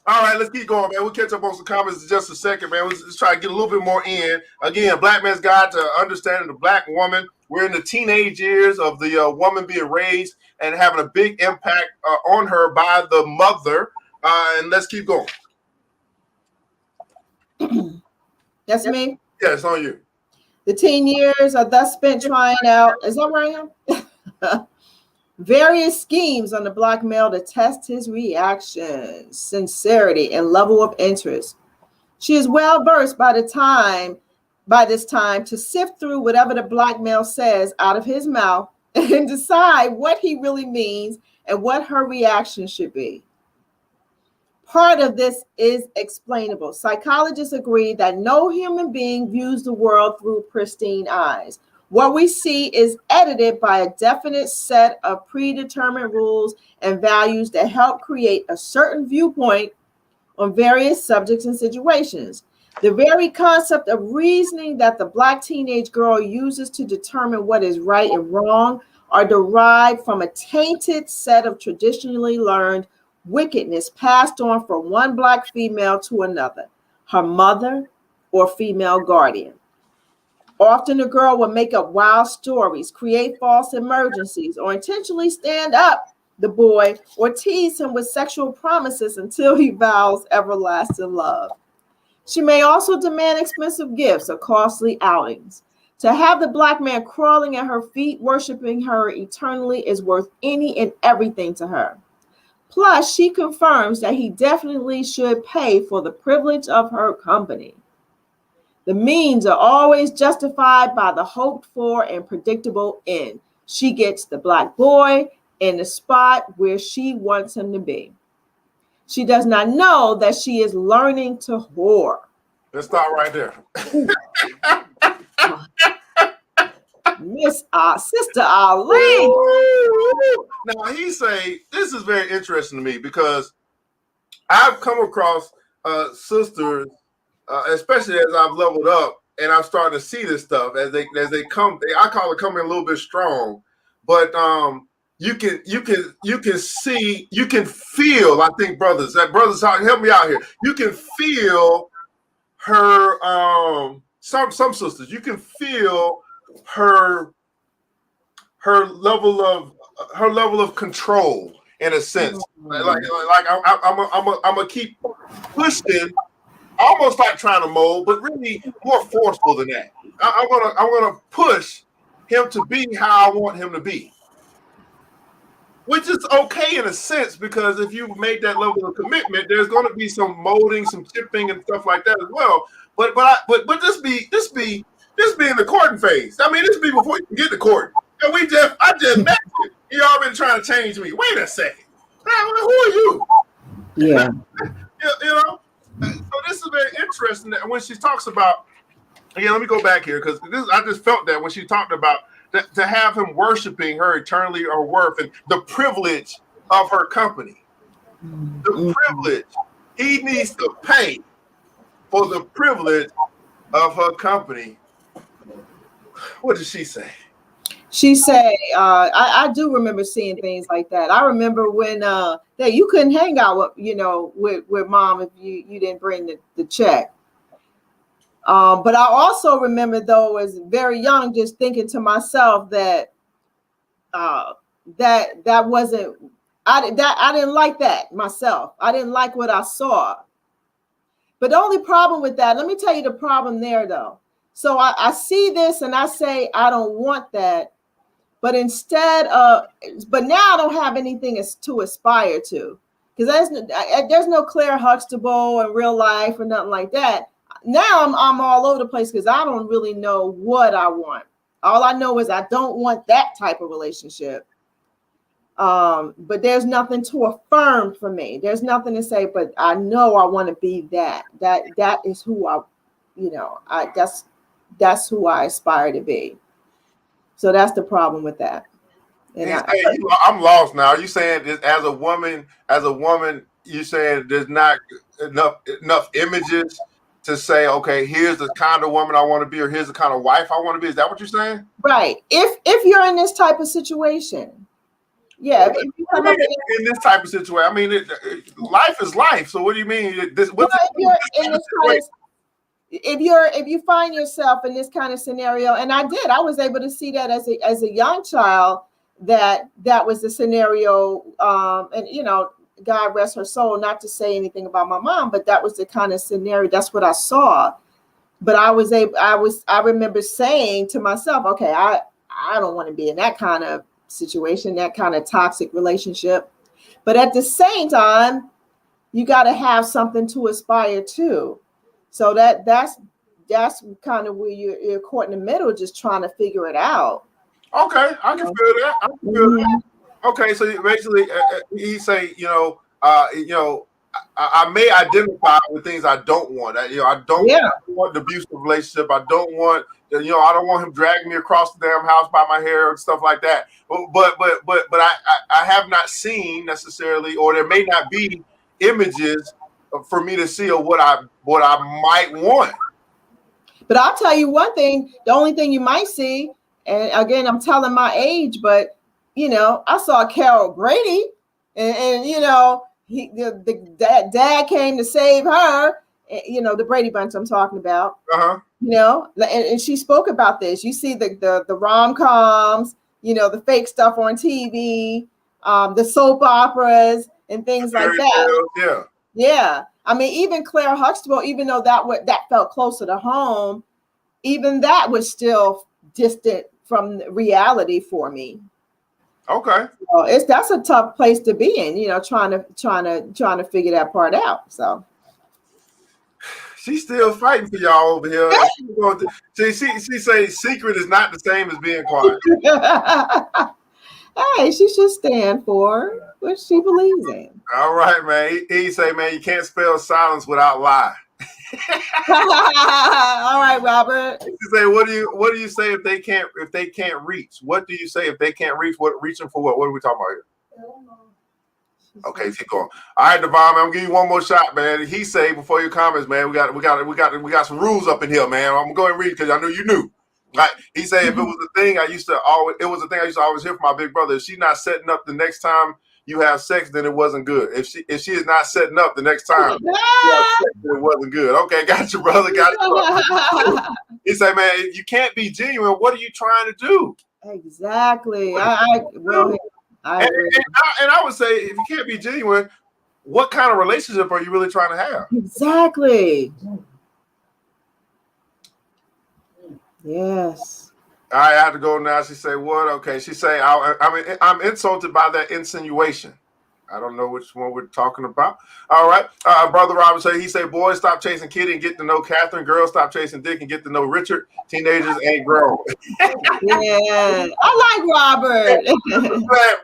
[SPEAKER 3] All right, let's keep going, man. We'll catch up on some comments in just a second, man. Let's try to get a little bit more in. Again, Black Man's Guide to Understanding the Black Woman. We're in the teenage years of the woman being raised and having a big impact on her by the mother. And let's keep going.
[SPEAKER 4] That's me?
[SPEAKER 3] Yeah, it's on you.
[SPEAKER 4] The teen years are thus spent trying out, is that where I am? Various schemes on the Black male to test his reactions, sincerity, and level of interest. She is well versed by this time to sift through whatever the Black male says out of his mouth and decide what he really means and what her reaction should be. Part of this is explainable. Psychologists agree that no human being views the world through pristine eyes. What we see is edited by a definite set of predetermined rules and values that help create a certain viewpoint on various subjects and situations. The very concept of reasoning that the Black teenage girl uses to determine what is right and wrong are derived from a tainted set of traditionally learned wickedness passed on from one Black female to another, her mother or female guardian. Often the girl will make up wild stories, create false emergencies, or intentionally stand up the boy or tease him with sexual promises until he vows everlasting love. She may also demand expensive gifts or costly outings. To have the Black man crawling at her feet, worshiping her eternally is worth any and everything to her. Plus, she confirms that he definitely should pay for the privilege of her company. The means are always justified by the hoped for and predictable end. She gets the black boy in the spot where she wants him to be. She does not know that she is learning to whore.
[SPEAKER 3] Let's start right there.
[SPEAKER 4] Miss Sister Arlene.
[SPEAKER 3] Now he say this is very interesting to me because I've come across sisters, especially as I've leveled up and I'm starting to see this stuff as they come. I call it coming a little bit strong, but you can see, you can feel. I think brothers, help me out here. You can feel her. Some sisters, you can feel her level of control in a sense. Like I'm gonna keep pushing, almost like trying to mold, but really more forceful than that. I'm gonna push him to be how I want him to be, which is okay in a sense, because if you made that level of commitment, there's going to be some molding, some chipping, and stuff like that as well. But this be in the courting phase. I mean, this be before you can get to court. And I just met you. You already trying to change me. Wait a second. Who are you?
[SPEAKER 4] Yeah.
[SPEAKER 3] you know. So this is very interesting that when she talks about. Again, let me go back here because I just felt that when she talked about that, to have him worshiping her eternally or worth and the privilege of her company. The privilege. He needs to pay for the privilege of her company. What did she say?
[SPEAKER 4] She said, I do remember seeing things like that. I remember when that you couldn't hang out with mom if you didn't bring the check. But I also remember, though, as very young, just thinking to myself that that wasn't, I didn't like that myself. I didn't like what I saw. But the only problem with that, let me tell you the problem there, though. So I see this and I say, I don't want that. But but now I don't have anything to aspire to, because there's no Claire Huxtable in real life or nothing like that. Now I'm all over the place because I don't really know what I want. All I know is I don't want that type of relationship. But there's nothing to affirm for me. There's nothing to say, but I know I want to be that. That is who that's who I aspire to be. So that's the problem with that. And
[SPEAKER 3] I'm lost now. Are you saying this as a woman, you saying there's not enough images to say, okay, here's the kind of woman I want to be, or here's the kind of wife I want to be? Is that what you're saying?
[SPEAKER 4] Right. If you're in this type of situation. Yeah. If you come up
[SPEAKER 3] in this type of situation, I mean, life is life. So what do you mean?
[SPEAKER 4] If you find yourself in this kind of scenario, and I was able to see that as a young child, that was the scenario. And God rest her soul, not to say anything about my mom, but that was the kind of scenario. That's what I saw. But I remember saying to myself, okay, I don't want to be in that kind of situation, that kind of toxic relationship. But at the same time, you got to have something to aspire to. So that's kind of where you're caught in the middle, just trying to figure it out.
[SPEAKER 3] Okay, I can feel that. Okay, so basically, he say, I may identify with things I don't want. I don't want the abusive relationship. I don't want, I don't want him dragging me across the damn house by my hair and stuff like that. But I have not seen necessarily, or there may not be images for me to see of what I might want.
[SPEAKER 4] But I'll tell you one thing, the only thing you might see, and again, I'm telling my age, but I saw Carol Brady and the dad came to save her, the Brady Bunch I'm talking about. And she spoke about this. You see the rom-coms, the fake stuff on TV, the soap operas and things like that. Yeah. I mean, even Claire Huxtable, even though that felt closer to home, even that was still distant from reality for me.
[SPEAKER 3] Okay.
[SPEAKER 4] So that's a tough place to be in, you know, trying to figure that part out. So
[SPEAKER 3] She's still fighting for y'all over here. She say secret is not the same as being quiet.
[SPEAKER 4] hey, she should stand for what she believes in.
[SPEAKER 3] All right, man. He say, man, you can't spell silence without lie.
[SPEAKER 4] All right, Robert.
[SPEAKER 3] He say, what do you say if they can't reach? What do you say if they can't reach? What reaching for what? What are we talking about here? Okay, keep going. All right, Devon, man, I'm gonna give you one more shot, man. He say before your comments, man, we got some rules up in here, man. I'm gonna go and read because I know you knew. Like he said, if it was a thing I used to always hear from my big brother. If she's not setting up the next time you have sex, then it wasn't good. If she is not setting up the next time you have sex, then it wasn't good. Okay, got you, brother. Got you. He say, man, you can't be genuine. What are you trying to do?
[SPEAKER 4] Exactly. I agree.
[SPEAKER 3] And I would say, if you can't be genuine, what kind of relationship are you really trying to have?
[SPEAKER 4] Exactly. Yes.
[SPEAKER 3] All right, I have to go now. She say, what? Okay. She say, I'm insulted by that insinuation. I don't know which one we're talking about. All right. Brother Robert say, he say, boys, stop chasing Kitty and get to know Catherine. Girls, stop chasing Dick and get to know Richard. Teenagers ain't grown.
[SPEAKER 4] Yeah. I like Robert.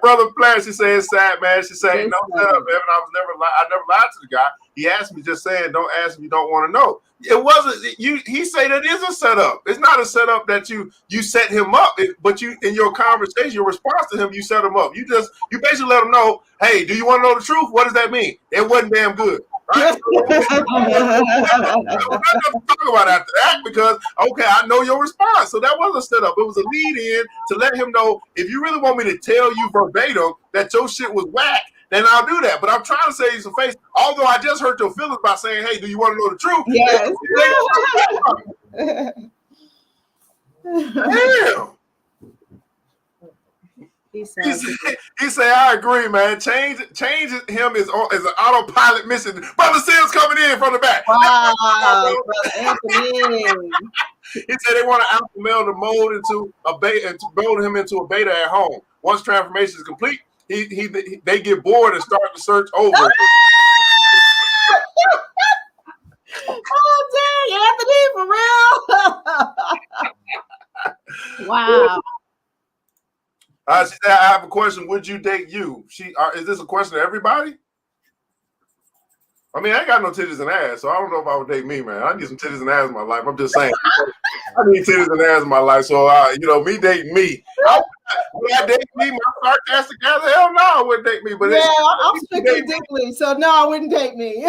[SPEAKER 3] Brother Plant, she say, it's sad, man. She say, no, shut up, Evan. I never lied to the guy. He asked me just saying, don't ask if you don't want to know. It wasn't he say that is a setup. It's not a setup that you set him up, but you in your conversation, your response to him, you set him up. You basically let him know, hey, do you want to know the truth? What does that mean? It wasn't damn good. Right? I'm not going to talk about after that because okay, I know your response. So that wasn't a setup. It was a lead in to let him know if you really want me to tell you verbatim that your shit was whack, then I'll do that. But I'm trying to save you some face. Although I just hurt your feelings by saying, hey, do you want to know the truth?
[SPEAKER 4] Yes.
[SPEAKER 3] Damn. He say, I agree, man. Change him is an autopilot mission. Brother Sims coming in from the back.
[SPEAKER 4] Wow, Brother Anthony.
[SPEAKER 3] He said they want to alpha male to mold into a beta and to mold him into a beta at home. Once transformation is complete, they get bored and start the search over.
[SPEAKER 4] Oh, dang, Anthony, for real? Wow.
[SPEAKER 3] She said, I have a question. Would you date you? Is this a question to everybody? I mean, I ain't got no titties and ass, so I don't know if I would date me, man. I need some titties and ass in my life. I'm just saying. I need titties and ass in my life, so me dating me. Would I date me? My sarcastic ass? Hell no, I wouldn't date me. But
[SPEAKER 4] yeah, I'm strictly dickly, so no, I wouldn't date me.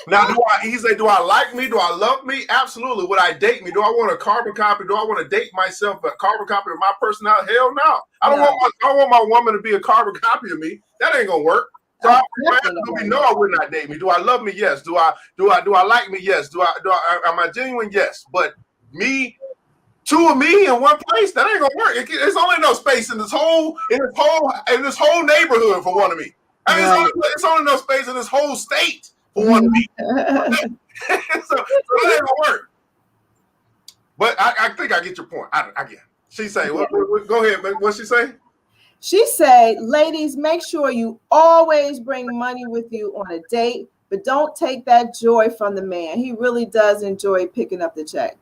[SPEAKER 3] Now, do I like me? Do I love me? Absolutely. Would I date me? Do I want a carbon copy? Do I want to date myself, a carbon copy of my personality? Hell no. I don't want my woman to be a carbon copy of me. That ain't gonna work. So I would not date me. Do I love me? Yes. Do I like me? Yes. Am I genuine? Yes. But me, two of me in one place, that ain't gonna work. It's only enough space in this whole neighborhood for one of me. I mean, it's only enough space in this whole state for one of me. so that ain't gonna work. But I think I get your point. I get. She say, go ahead, man. What's she say?
[SPEAKER 4] She said, ladies, make sure you always bring money with you on a date, but don't take that joy from the man. He really does enjoy picking up the check.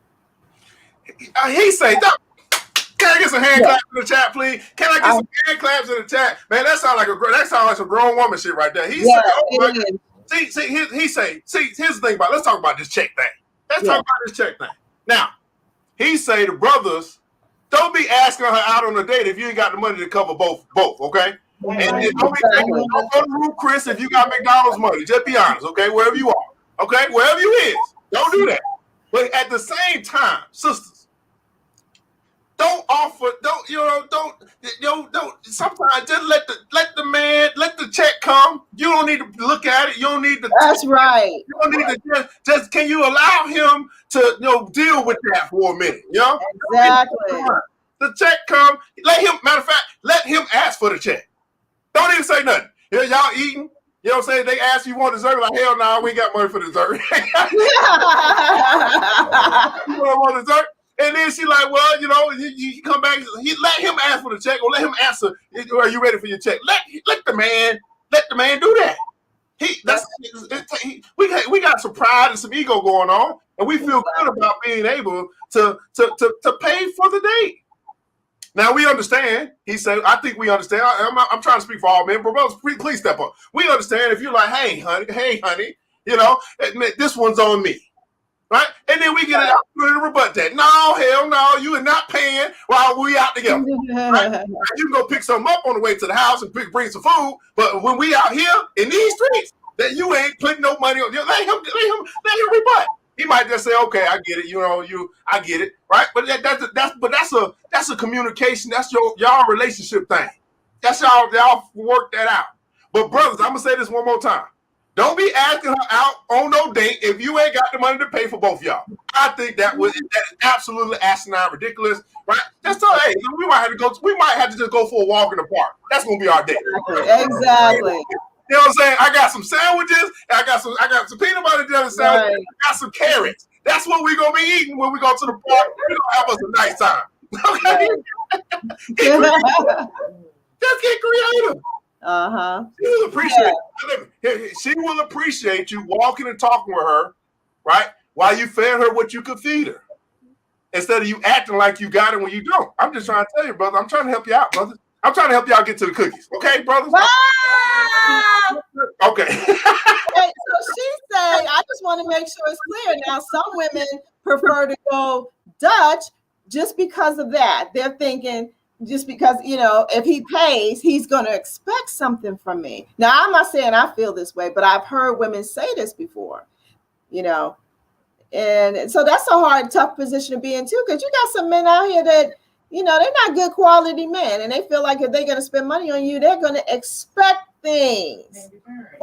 [SPEAKER 3] He say, can I get some hand claps in the chat, please? Can I get some hand claps in the chat? Man, that sounds like some grown woman shit right there. He say, here's the thing about. Let's talk about this check thing. Let's talk about this check thing. Now, he say the brothers, don't be asking her out on a date if you ain't got the money to cover both, okay? And don't go to Ruth Chris if you got McDonald's money. Just be honest, okay? Wherever you are, okay? Wherever you is, don't do that. But at the same time, sisters, don't sometimes just let the check come. You don't need to look at it. You don't need to.
[SPEAKER 4] That's right.
[SPEAKER 3] You don't need to just can you allow him to deal with that for a minute?
[SPEAKER 4] Exactly.
[SPEAKER 3] The check come. Matter of fact, let him ask for the check. Don't even say nothing. Here, y'all eating. You know what I'm saying? They ask you want dessert. Like, hell no, we ain't got money for dessert. You want dessert? And then she like, well, you know, he come back. He let him ask for the check, or let him answer. Are you ready for your check? Let the man do that. We got some pride and some ego going on, and we feel good about being able to pay for the date. Now we understand. He said, I think we understand. I'm trying to speak for all men, but brothers, please step up. We understand if you're like, hey honey, you know, this one's on me. Right? And then we get an opportunity to rebut that. No, hell no, you are not paying while we out together. Right? You can go pick something up on the way to the house and bring some food, but when we out here in these streets, that you ain't putting no money on. Let him rebut. He might just say, okay, I get it. You know, I get it, right? But that's a communication. That's y'all relationship thing. That's y'all work that out. But brothers, I'm gonna say this one more time. Don't be asking her out on no date if you ain't got the money to pay for both of y'all. I think that is absolutely asinine, ridiculous, right? Just tell her, hey, we might have to just go for a walk in the park. That's gonna be our date.
[SPEAKER 4] Exactly.
[SPEAKER 3] You know what I'm saying? I got some sandwiches, I got some peanut butter jelly sandwiches,
[SPEAKER 4] Right.
[SPEAKER 3] I got some carrots. That's what we're gonna be eating when we go to the park. We're gonna have us a nice time. Okay? Just get creative.
[SPEAKER 4] Uh-huh.
[SPEAKER 3] She will appreciate you walking and talking with her, right? While you fed her what you could feed her. Instead of you acting like you got it when you don't. I'm just trying to tell you, brother. I'm trying to help you out, brother. I'm trying to help y'all get to the cookies. Okay, brothers?
[SPEAKER 4] Wow!
[SPEAKER 3] Okay.
[SPEAKER 4] Hey, so she said, I just want to make sure it's clear. Now, some women prefer to go Dutch just because of that. They're thinking, just because, you know, if he pays, he's going to expect something from me. Now, I'm not saying I feel this way, but I've heard women say this before, you know. And so that's a hard, tough position to be in too, because you got some men out here that, you know, they're not good quality men, and they feel like if they're going to spend money on you, they're going to expect things.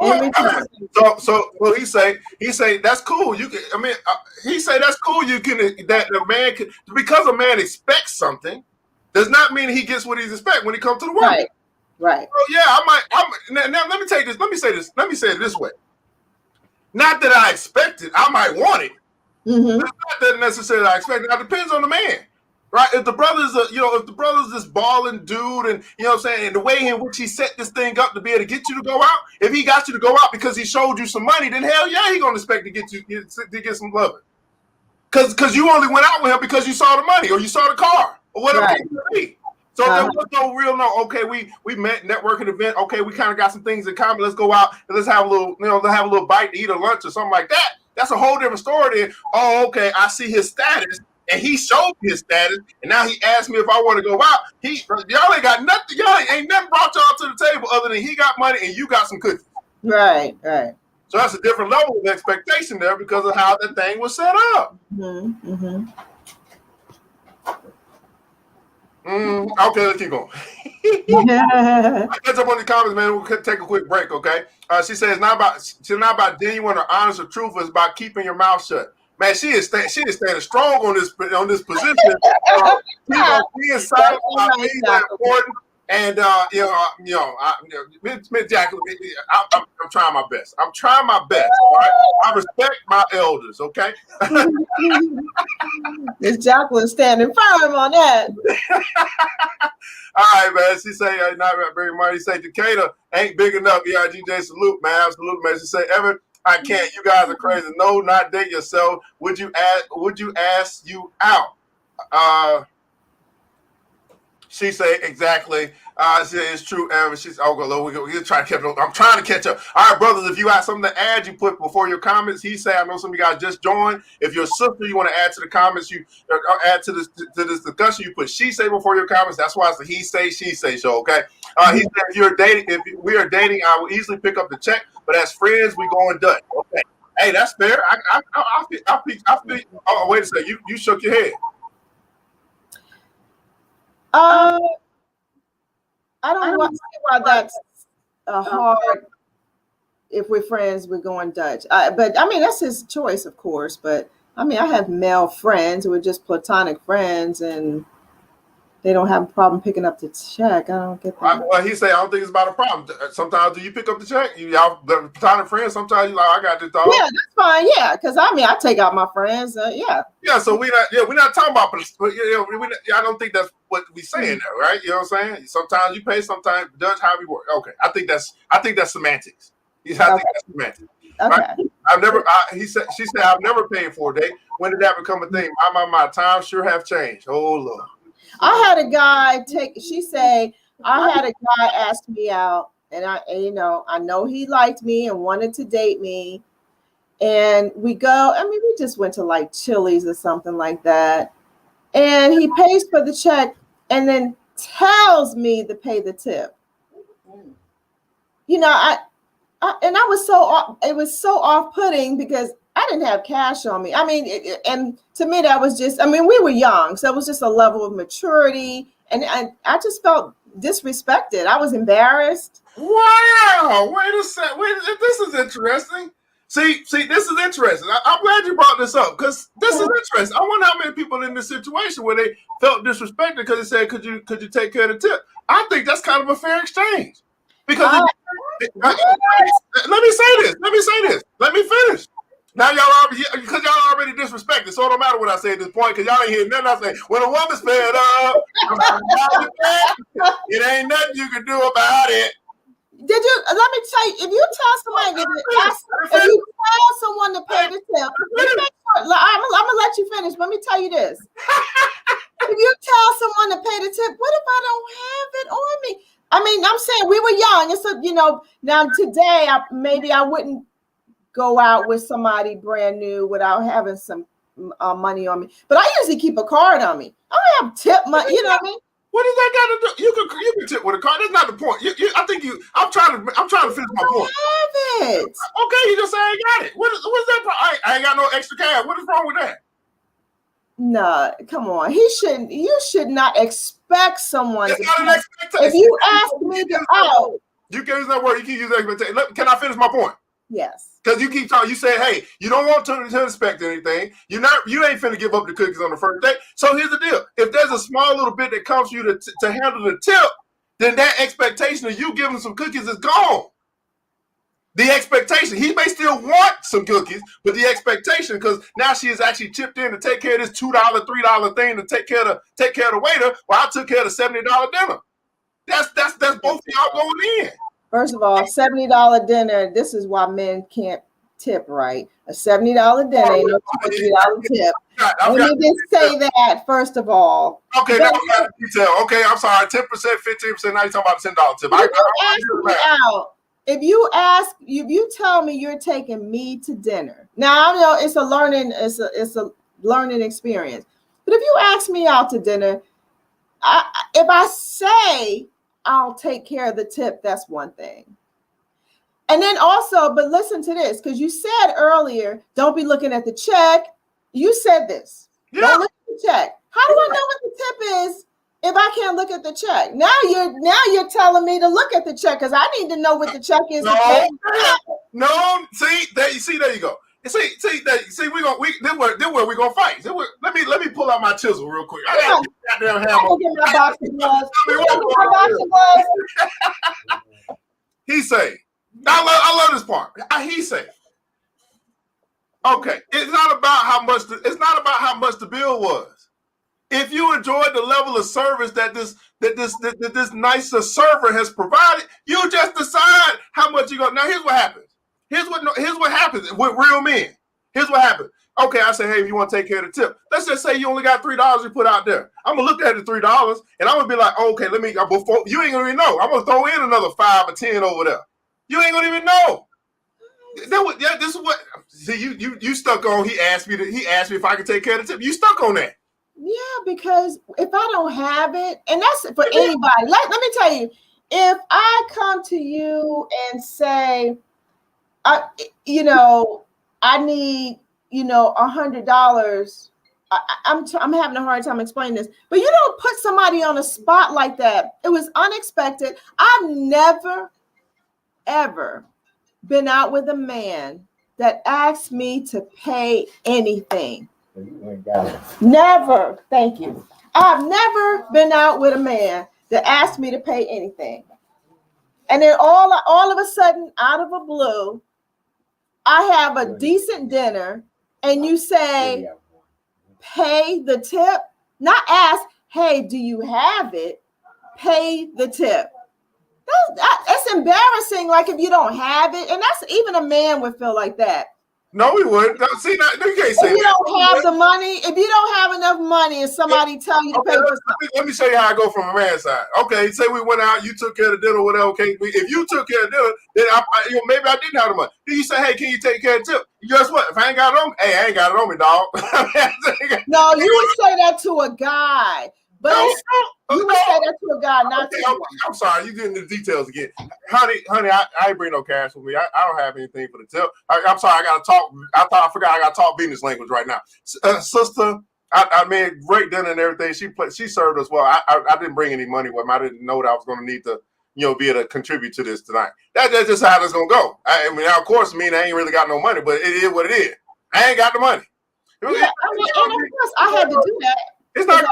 [SPEAKER 3] So he say that's cool. You can, I mean, he say that's cool. You can, that the man can, because a man expects something, does not mean he gets what he's expect when he comes to the woman.
[SPEAKER 4] Right.
[SPEAKER 3] So yeah, now let me take this. Let me say it this way. Not that I expect it. I might want it.
[SPEAKER 4] Mm-hmm.
[SPEAKER 3] Not that necessarily I expect it. Now, it depends on the man. Right, if the brother's this balling dude, and you know what I'm saying, and the way in which he set this thing up to be able to get you to go out, if he got you to go out because he showed you some money, then hell yeah, he gonna expect to get some loving. Cause you only went out with him because you saw the money or you saw the car or whatever it may be. So there was no real okay, we met networking event, okay, we kind of got some things in common. Let's go out and let's have a little, let's have a little bite to eat or lunch or something like that. That's a whole different story than, oh, okay, I see his status. And he showed me his status, and now he asked me if I want to go out. Y'all ain't got nothing. Y'all ain't nothing brought y'all to the table other than he got money and you got some cookies.
[SPEAKER 4] Right.
[SPEAKER 3] So that's a different level of expectation there because of how that thing was set up.
[SPEAKER 4] Mm-hmm.
[SPEAKER 3] Okay, let's keep going. Catch up on the comments, man. We'll take a quick break, okay? She says it's not about genuine or honest or truth. It's about keeping your mouth shut. Man, she is standing strong on this position. Being silent about things that are important, and Miss Jacqueline, I'm trying my best. I'm trying my best. Right? I respect my elders. Okay.
[SPEAKER 4] Miss Jacqueline standing firm on that.
[SPEAKER 3] All right, man. She say not very much. He say Decatur ain't big enough. ERGJ salute, man. Absolute, man. She say Evan, I can't. You guys are crazy. No, not date yourself. Would you ask you out? She say exactly. She say it's true, Evan. She's we're trying to catch up. I'm trying to catch up. All right, brothers. If you got something to add, you put before your comments. He say I know some of you guys just joined. If your sister, you want to add to the comments, you add to this discussion. You put she say before your comments. That's why it's the he say she say show. Okay. He said if we are dating, I will easily pick up the check. But as friends, we going Dutch. Okay. Hey, that's fair. I feel. Oh, wait a second. You shook your head.
[SPEAKER 4] I don't see why that's hard. If we're friends, we're going Dutch. But I mean, that's his choice, of course. But I mean, I have male friends who are just platonic friends, and they don't have a problem picking up the check. I don't get that.
[SPEAKER 3] Well, he said, I don't think it's about a problem. Sometimes do you pick up the check? Y'all time friends. Sometimes you like, I got this dog.
[SPEAKER 4] Yeah, that's fine. Yeah, because I mean, I take out my friends. Yeah.
[SPEAKER 3] Yeah, so we're not talking about, but I don't think that's what we saying there, right? You know what I'm saying? Sometimes you pay, sometimes Dutch, how we work. Okay, I think that's semantics. I think that's semantics.
[SPEAKER 4] Okay.
[SPEAKER 3] Right? She said, I've never paid for a date. When did that become a thing? My times sure have changed. Oh Lord.
[SPEAKER 4] I had a guy she said, I had a guy ask me out, and I know he liked me and wanted to date me. And we just went to like Chili's or something like that. And he pays for the check and then tells me to pay the tip. You know, it was so off-putting because I didn't have cash on me. I mean, and to me, that was just, we were young. So it was just a level of maturity. And I just felt disrespected. I was embarrassed.
[SPEAKER 3] Wow. Wait a second. This is interesting. See, this is interesting. I'm glad you brought this up because this is interesting. I wonder how many people in this situation where they felt disrespected because they said, could you take care of the tip? I think that's kind of a fair exchange. Because let me say this. Let me finish. Now y'all already disrespected, so it don't matter what I say at this point, because y'all ain't hearing nothing I say. When a woman's fed up, it ain't nothing you can do about it.
[SPEAKER 4] Let me tell you, if you tell somebody, if you tell someone to pay the tip, I'm gonna let you finish. Let me tell you this. If you tell someone to pay the tip, what if I don't have it on me? I'm saying we were young, and so now today maybe I wouldn't go out with somebody brand new without having some money on me. But I usually keep a card on me. I don't have tip money. You know what I mean?
[SPEAKER 3] What does that got to do? You can tip with a card. That's not the point. I'm trying to finish my point.
[SPEAKER 4] I have it.
[SPEAKER 3] Okay, you just say I ain't got it. What's that? I ain't got no extra cash. What is wrong with that?
[SPEAKER 4] No, come on. You should not expect someone.
[SPEAKER 3] It's not an expectation.
[SPEAKER 4] If you ask me to out,
[SPEAKER 3] you can use that word. You can use expectation. Can I finish my point?
[SPEAKER 4] Yes.
[SPEAKER 3] Because you keep talking. You say, hey, you don't want to expect anything. You ain't finna give up the cookies on the first date. So here's the deal. If there's a small little bit that comes for you to handle the tip, then that expectation of you giving some cookies is gone. The expectation, he may still want some cookies, but the expectation, because now she has actually chipped in to take care of this $2, $3 thing to take care of the waiter, while I took care of the $70 dinner. That's both of y'all going in.
[SPEAKER 4] First of all, $70 dinner. This is why men can't tip right. A $70 dinner ain't no $20 tip. Let me just say that first of all.
[SPEAKER 3] Okay, now we got the detail. Okay, I'm sorry. 10%, 15%. Now you're talking about the $10 tip.
[SPEAKER 4] If you tell me you're taking me to dinner, now I know it's a learning experience. But if you ask me out to dinner, if I say I'll take care of the tip, that's one thing. And then also, but listen to this, because you said earlier, don't be looking at the check. You said this. Yeah. Don't look at the check. How do I know what the tip is if I can't look at the check? Now you're telling me to look at the check because I need to know what the check is.
[SPEAKER 3] No. There you go. See, where we gonna fight. Let me pull out my chisel real quick. I got goddamn hammer.
[SPEAKER 4] Get my boxing gloves.
[SPEAKER 3] He say, I love this part. He say, okay, it's not about how much the bill was. If you enjoyed the level of service that this nicer server has provided, you just decide how much you go. Now here's what happens. Here's what happens with real men. Here's what happens. Okay, I say, hey, if you want to take care of the tip, let's just say you only got $3 you put out there. I'm gonna look at the $3 and I'm gonna be like, okay, before you ain't gonna even know. I'm gonna throw in another 5 or 10 over there. You ain't gonna even know. This is what. See, you stuck on. He asked me if I could take care of the tip. You stuck on that.
[SPEAKER 4] Yeah, because if I don't have it, and that's for anybody. Let me tell you, if I come to you and say, I need, $100. I'm having a hard time explaining this, but you don't put somebody on a spot like that. It was unexpected. I've never, ever been out with a man that asked me to pay anything. Never. Thank you. I've never been out with a man that asked me to pay anything. And then all of a sudden, out of a blue, I have a decent dinner and you say, pay the tip, not ask, hey, do you have it? Pay the tip. That's embarrassing. Like if you don't have it, and that's even a man would feel like that.
[SPEAKER 3] No, we wouldn't. See, you can't say
[SPEAKER 4] if you don't have the money, if you don't have enough money and somebody tell you to pay for something.
[SPEAKER 3] Let me show you how I go from a man's side. Okay, say we went out, you took care of the dinner, whatever. Okay, if you took care of the dinner, then maybe I didn't have the money. Then you say, hey, can you take care of the tip? Guess what? If I ain't got it on me, hey, I ain't got it on me, dog.
[SPEAKER 4] No, you would say that to a guy. But you would say that to a guy, not to you.
[SPEAKER 3] I'm sorry, you getting the details again. Honey, I ain't bring no cash with me. I don't have anything for the tip. I'm sorry, I gotta talk. I forgot I gotta talk business language right now. Sister, I made great dinner and everything. She served us well. I didn't bring any money with me. I didn't know that I was gonna need to, be able to contribute to this tonight. That's just how it's gonna go. I mean, of course, I ain't really got no money, but it is what it is. I ain't got the money.
[SPEAKER 4] Yeah, and of course I had to do that.
[SPEAKER 3] It's not,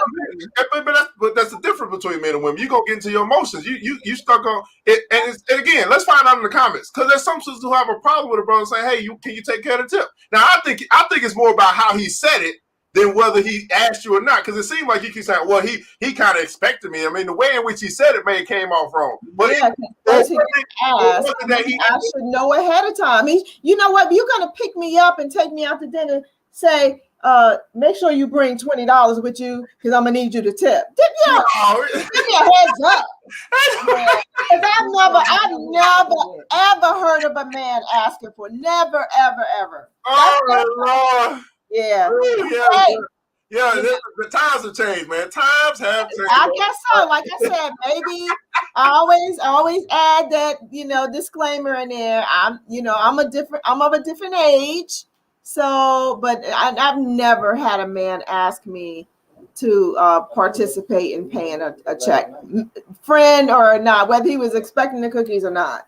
[SPEAKER 3] but that's the difference between men and women. You gonna get into your emotions. You stuck on it, and again, let's find out in the comments because there's some sisters who have a problem with a brother saying, "Hey, can you take care of the tip?" Now, I think it's more about how he said it than whether he asked you or not. Because it seemed like you keep saying, "Well, he kind of expected me." I mean, the way in which he said it may have came off wrong. But
[SPEAKER 4] yeah, I should know ahead of time. You know what? If you're gonna pick me up and take me out to dinner, say. Make sure you bring $20 with you because I'm gonna need you to tip. Give me a heads up. Because I've never ever heard of a man asking for. Never, ever.
[SPEAKER 3] Oh Lord.
[SPEAKER 4] Yeah.
[SPEAKER 3] Yeah, the times have changed, man. Times have changed.
[SPEAKER 4] I guess so. Like I said, maybe I always add that disclaimer in there. I'm of a different age. So, but I've never had a man ask me to participate in paying a check, friend or not, whether he was expecting the cookies or not.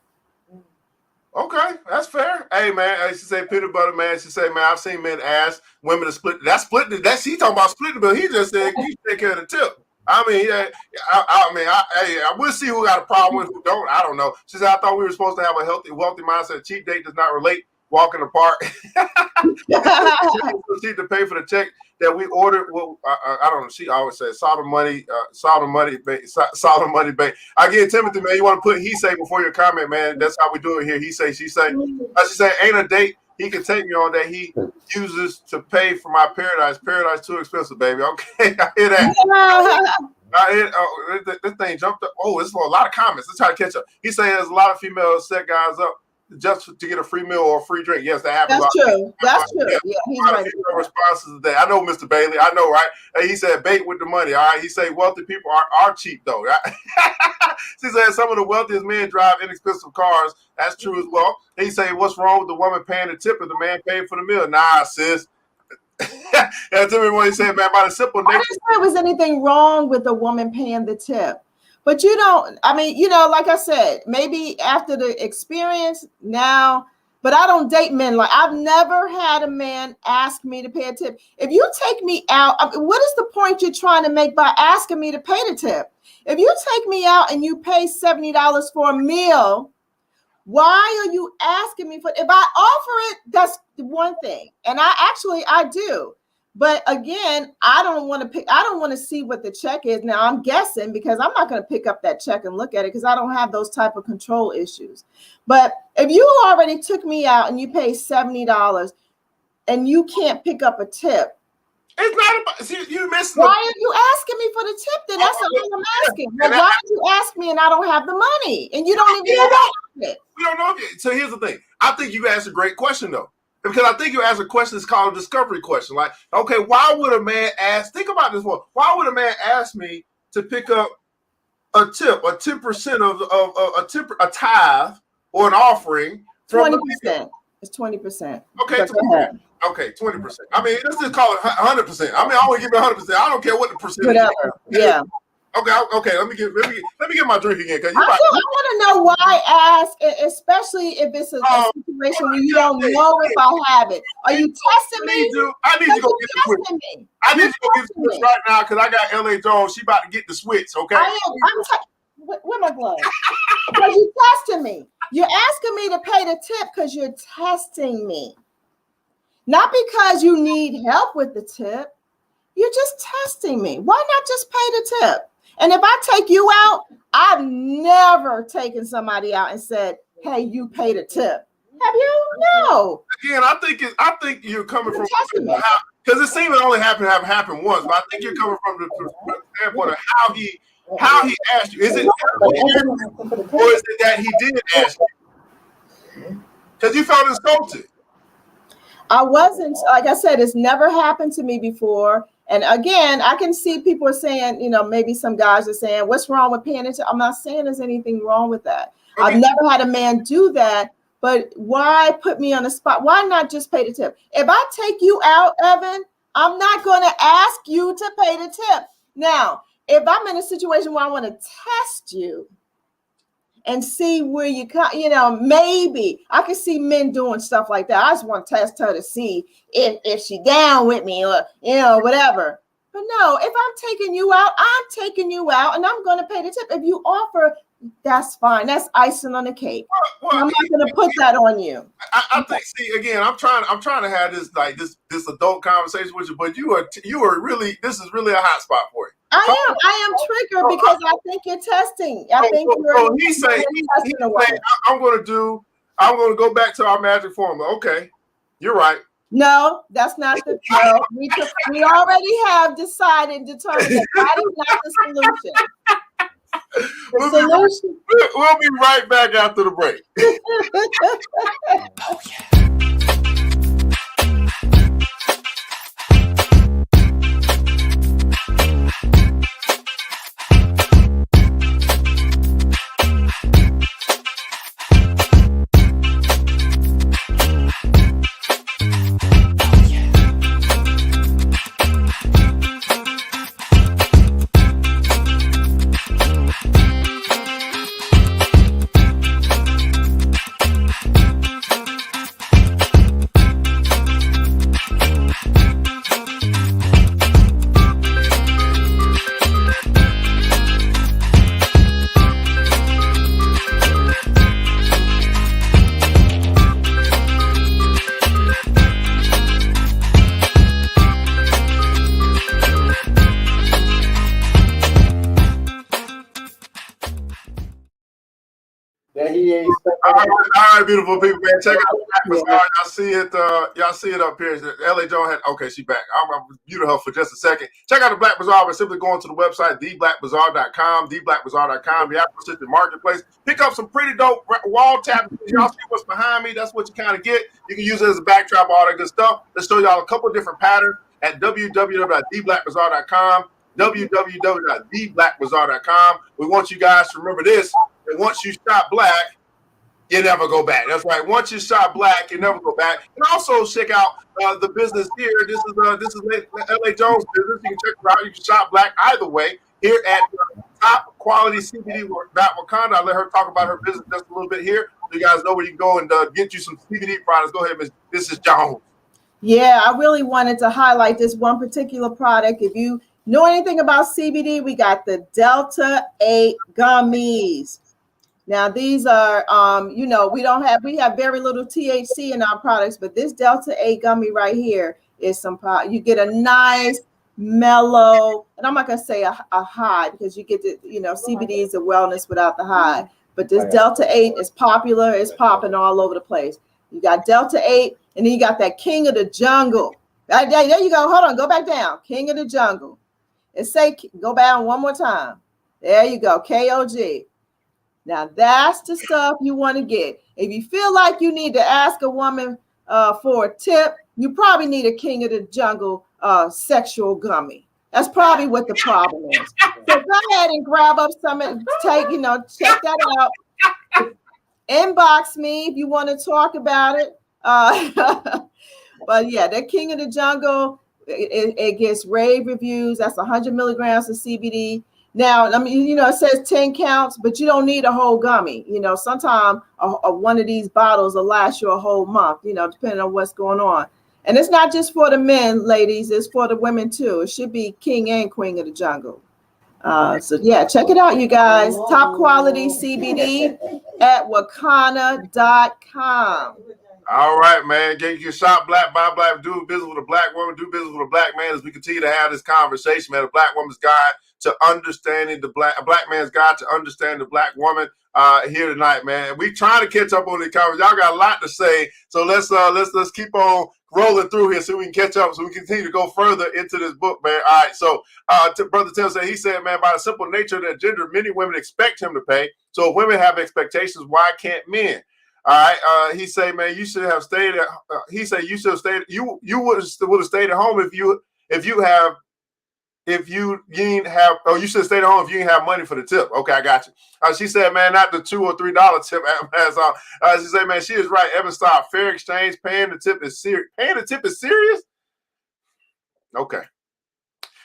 [SPEAKER 3] Okay, that's fair. Hey, man, I should say peanut butter, man. She say, man, I've seen men ask women to split. That's he talking about splitting the bill. He just said you take care of the tip. I mean, I will see who got a problem with who don't. I don't know. She said, I thought we were supposed to have a healthy, wealthy mindset. Cheap date does not relate. Walk in the park. She to pay for the check that we ordered. Well, I don't know. She always says, "Saw the money, bank." Again, Timothy, man, you want to put he say before your comment, man. That's how we do it here. He say, she say. She say, ain't a date he can take me on that he uses to pay for my paradise. Paradise too expensive, baby. Okay, I hear that. This thing jumped up. Oh, it's for a lot of comments. Let's try to catch up. He say there's a lot of females set guys up just to get a free meal or a free drink. Yes, that happens.
[SPEAKER 4] That's true. That's true. Yeah, he's right.
[SPEAKER 3] Responses to that. I know, Mr. Bailey. I know, right? He said, bait with the money. All right. He said, wealthy people are cheap, though. Right? She said, some of the wealthiest men drive inexpensive cars. That's true as well. He said, what's wrong with the woman paying the tip if the man paid for the meal? Nah, sis. And to me, when he said, man, by the simple nature.
[SPEAKER 4] I didn't say there was anything wrong with a woman paying the tip. But like I said, maybe after the experience now, but I don't date men. Like I've never had a man ask me to pay a tip. If you take me out, what is the point you're trying to make by asking me to pay the tip? If you take me out and you pay $70 for a meal, why are you asking me for? If I offer it, that's one thing. And I do. But again, I don't want to see what the check is. Now I'm guessing because I'm not going to pick up that check and look at it because I don't have those type of control issues. But if you already took me out and you pay $70 and you can't pick up a tip.
[SPEAKER 3] It's not about, see, you missed.
[SPEAKER 4] Why are you asking me for the tip then? That's all I'm asking. Well, why did you ask me and I don't have the money? And you don't even know it.
[SPEAKER 3] We don't know. So here's the thing. I think you asked a great question though. Because I think you asked a question that's called a discovery question. Like, okay, why would a man ask? Think about this one. Why would a man ask me to pick up a tip, a 10% of a tithe or an offering?
[SPEAKER 4] 20%. It's 20%.
[SPEAKER 3] Okay, 20%. Okay, 20%. I mean, let's just call it 100%. I mean, I want to give you 100%. I don't care what the percentage.
[SPEAKER 4] Whatever. Yeah.
[SPEAKER 3] Okay. Let me get my drink again, because
[SPEAKER 4] I want to know why I ask, especially if it's a situation where you don't know if I have it. Are you testing me?
[SPEAKER 3] I need to go get the switch.
[SPEAKER 4] Me.
[SPEAKER 3] I need to go get the switch right now, because I got LA Jones. She about to get the switch. Okay.
[SPEAKER 4] Where my gloves? Because you're testing me. You're asking me to pay the tip because you're testing me. Not because you need help with the tip. You're just testing me. Why not just pay the tip? And if I take you out, I've never taken somebody out and said, "Hey, you pay the tip." Have you? No.
[SPEAKER 3] Again, I think you're coming from, because it seems it only happened once, but I think you're coming from the standpoint of how he asked you. Is it, or is it that he did ask you? Because you felt insulted.
[SPEAKER 4] I wasn't, like I said, it's never happened to me before. And again, I can see people are saying, maybe some guys are saying, what's wrong with paying attention? I'm not saying there's anything wrong with that. Okay. I've never had a man do that, but why put me on the spot? Why not just pay the tip? If I take you out, Evan, I'm not going to ask you to pay the tip. Now, if I'm in a situation where I want to test you and see where you come, maybe I can see men doing stuff like that. I just want to test her to see if she down with me or, whatever. But no, if I'm taking you out, I'm taking you out and I'm going to pay the tip. If you offer, that's fine. That's icing on the cake. Well, I'm not going to put that on you.
[SPEAKER 3] I think. See, again, I'm trying to have this adult conversation with you, but you are really. This is really a hot spot for you.
[SPEAKER 4] I am triggered because I think you're testing. I think you're.
[SPEAKER 3] He's saying, I'm going to go back to our magic formula. Okay, you're right.
[SPEAKER 4] No, that's not the. No, we already have determined that is not the solution.
[SPEAKER 3] We'll be right back after the break. Oh, yeah. All right, beautiful people, man. Check out the Black Bazaar. Y'all see it up here. LA Jones had. Okay, she's back. I'm gonna mute her for just a second. Check out the Black Bazaar by simply going to the website theblackbazaar.com. Theblackbazaar.com. The acquisition marketplace. Pick up some pretty dope wall tapestries. Y'all see what's behind me? That's what you kind of get. You can use it as a backdrop, all that good stuff. Let's show y'all a couple different patterns at www.theblackbazaar.com. www.theblackbazaar.com. We want you guys to remember this. And once you shop black, you never go back. That's right. Once you shop black, you never go back. And also check out the business here. This is LA Jones business. You can check her out. You can shop black either way here at Top Quality CBD Wakanda. I'll let her talk about her business just a little bit here. So you guys know where you can go and get you some CBD products. Go ahead, Mrs. Jones.
[SPEAKER 4] Yeah, I really wanted to highlight this one particular product. If you know anything about CBD, we got the Delta 8 gummies. Now, these are, we have very little THC in our products, but this Delta 8 gummy right here is you get a nice, mellow, and I'm not going to say a high because you get the, CBD is a wellness without the high, but this Delta 8 is popular. It's popping all over the place. You got Delta 8, and then you got that King of the Jungle. Right there you go. Hold on. Go back down. King of the Jungle. Go down one more time. There you go. KOG. Now, that's the stuff you want to get. If you feel like you need to ask a woman for a tip, you probably need a King of the Jungle sexual gummy. That's probably what the problem is. So go ahead and grab up some and check that out. Inbox me if you want to talk about it. But yeah, the King of the Jungle, it gets rave reviews. That's 100 milligrams of CBD. Now, I mean, it says 10 counts, but you don't need a whole gummy. Sometimes one of these bottles will last you a whole month, depending on what's going on. And it's not just for the men, ladies, it's for the women too. It should be king and queen of the jungle. So yeah, check it out, you guys. Top quality CBD at wakana.com.
[SPEAKER 3] All right, man. Get your shop black, buy black, do business with a black woman, do business with a black man as we continue to have this conversation, man. A black woman's guide to understanding a black man's guide to understand the black woman here tonight, man. We trying to catch up on the conversation. Y'all got a lot to say. So let's keep on rolling through here so we can catch up, so we continue to go further into this book, man. All right. So Brother Tim said, he said, man, by the simple nature of that gender, many women expect him to pay. So if women have expectations, why can't men? All right. He say, man, you should have stayed at. He said you should have stayed. You would have stayed at home if you didn't have. Oh, you should have stayed at home if you didn't have money for the tip. Okay, I got you. She said, man, not the $2 or $3 tip. She said, man, she is right. Evan Starr, fair exchange. Paying the tip is serious. Paying the tip is serious. Okay.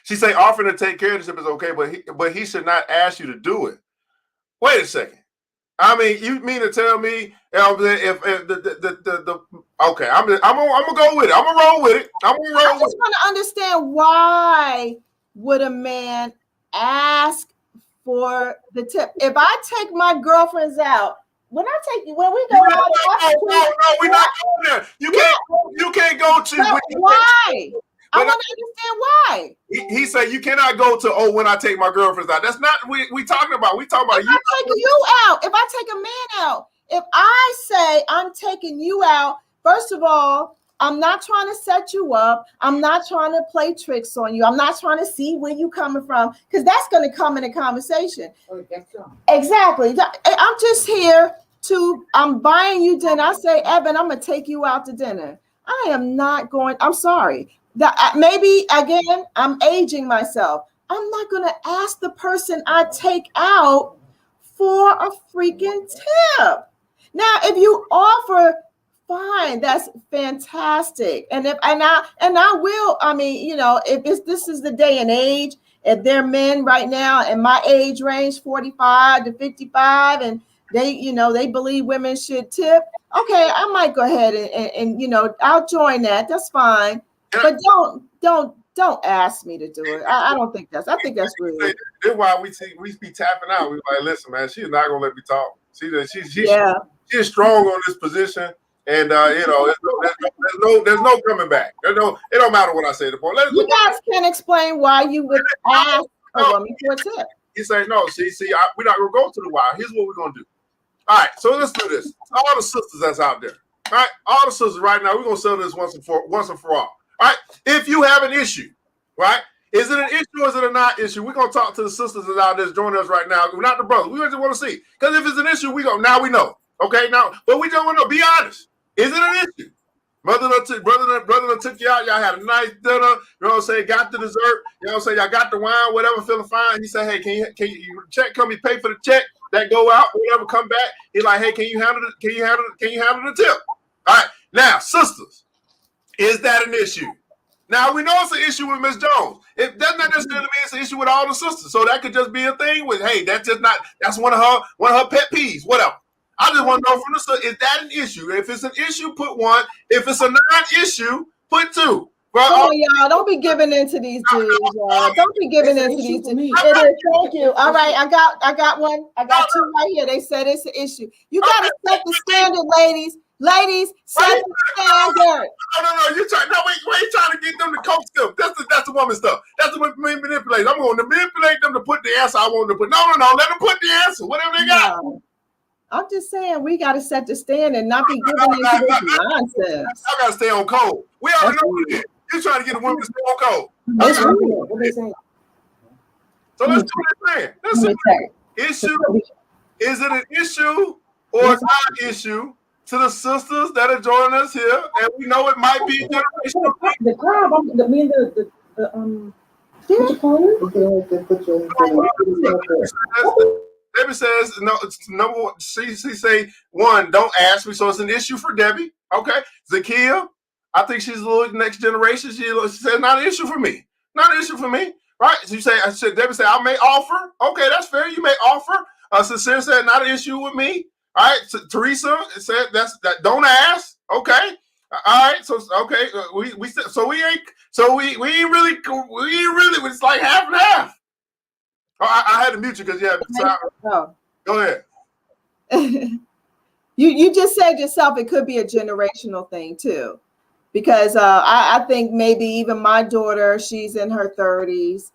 [SPEAKER 3] She say offering to take care of the tip is okay, but he should not ask you to do it. Wait a second. I mean, you mean to tell me if the okay? I'm gonna go with it. I'm gonna roll with it. I just
[SPEAKER 4] want to understand, why would a man ask for the tip? If I take my girlfriends out, when we go out,
[SPEAKER 3] no, we're not going there. You can't go to.
[SPEAKER 4] Why? I want to understand why.
[SPEAKER 3] He said you cannot go to when I take my girlfriends out. That's not we talking about. We talking about
[SPEAKER 4] if you. I'm taking you out. If I take a man out, if I say I'm taking you out, first of all, I'm not trying to set you up. I'm not trying to play tricks on you. I'm not trying to see where you coming from, because that's going to come in a conversation. Exactly. I'm just here I'm buying you dinner. I say, Evan, I'm going to take you out to dinner. I am not going. I'm sorry. Maybe again, I'm aging myself. I'm not going to ask the person I take out for a freaking tip. Now, if you offer, fine, that's fantastic. And I will. I mean, if this is the day and age, if they're men right now in my age range, 45 to 55, and they believe women should tip. Okay, I might go ahead and I'll join that. That's fine. But don't ask me to do it. I don't think I think that's rude.
[SPEAKER 3] That's why we be tapping out. We like, listen, man, she's not gonna let me talk. She's strong on this position, and there's no coming back. It don't matter what I say.
[SPEAKER 4] You guys can explain why you would ask a woman for a tip.
[SPEAKER 3] He say no. We're not gonna go to the wire. Here's what we're gonna do. All right, so let's do this. All the sisters that's out there, all right, all the sisters right now, we're gonna settle this once and for all. All right, if you have an issue, right? Is it an issue or is it a not issue? We're going to talk to the sisters that out there joining us right now. We're not the brothers. We just want to see. Because if it's an issue, now we know. Okay, but we don't want to be honest. Is it an issue? Brother took you out. Y'all had a nice dinner. You know what I'm saying? Got the dessert. You know what I'm saying? Y'all got the wine, whatever, feeling fine. He said, hey, can you check? Come, you pay for the check. That go out, whatever, come back. He's like, hey, can you handle the tip? All right, now, sisters. Is that an issue? Now, we know it's an issue with Miss Jones. It doesn't necessarily mean it's an issue with all the sisters. So that could just be a thing with, hey, that's one of her pet peeves, whatever. I just want to know from the sister, is that an issue? If it's an issue, put 1. If it's a non-issue, put 2. Well,
[SPEAKER 4] come on, y'all. Don't be giving in to these dudes, y'all. Don't be giving in to these dudes. It is. Thank you. All right, I got one. I got 2 right here. They said it's an issue. You got to set the standard, ladies. Ladies, set the standard.
[SPEAKER 3] No, you trying. No, wait, you trying to get them to coach them. That's the woman stuff. That's the woman manipulate. I'm going to manipulate them to put the answer I want them to put. No. Let them put the answer, whatever they got.
[SPEAKER 4] No. I'm just saying we got to set the standard and not be giving into this nonsense.
[SPEAKER 3] I got to stay on code. We already know it. You're trying to get the women to stay on code.
[SPEAKER 4] That's real. What they saying?
[SPEAKER 3] So let's do what they're saying. Issue. Is it an issue or not an issue to the sisters that are joining us here? And we know it might be generational.
[SPEAKER 6] The crowd, what you call it?
[SPEAKER 3] Debbie says, no, it's number 1. She say 1, don't ask me. So it's an issue for Debbie. Okay. Zakia, I think she's a little next generation. She said, not an issue for me. Not an issue for me. Right? So you say, Debbie said, I may offer. Okay, that's fair. You may offer. Sincere said, not an issue with me. All right. So, Teresa said, that. Don't ask. Okay. All right. So okay, we ain't really. It's like half and half. Oh, I had to mute you because
[SPEAKER 4] Oh.
[SPEAKER 3] Go ahead.
[SPEAKER 4] You just said yourself it could be a generational thing too, because I think maybe even my daughter, she's in her 30s,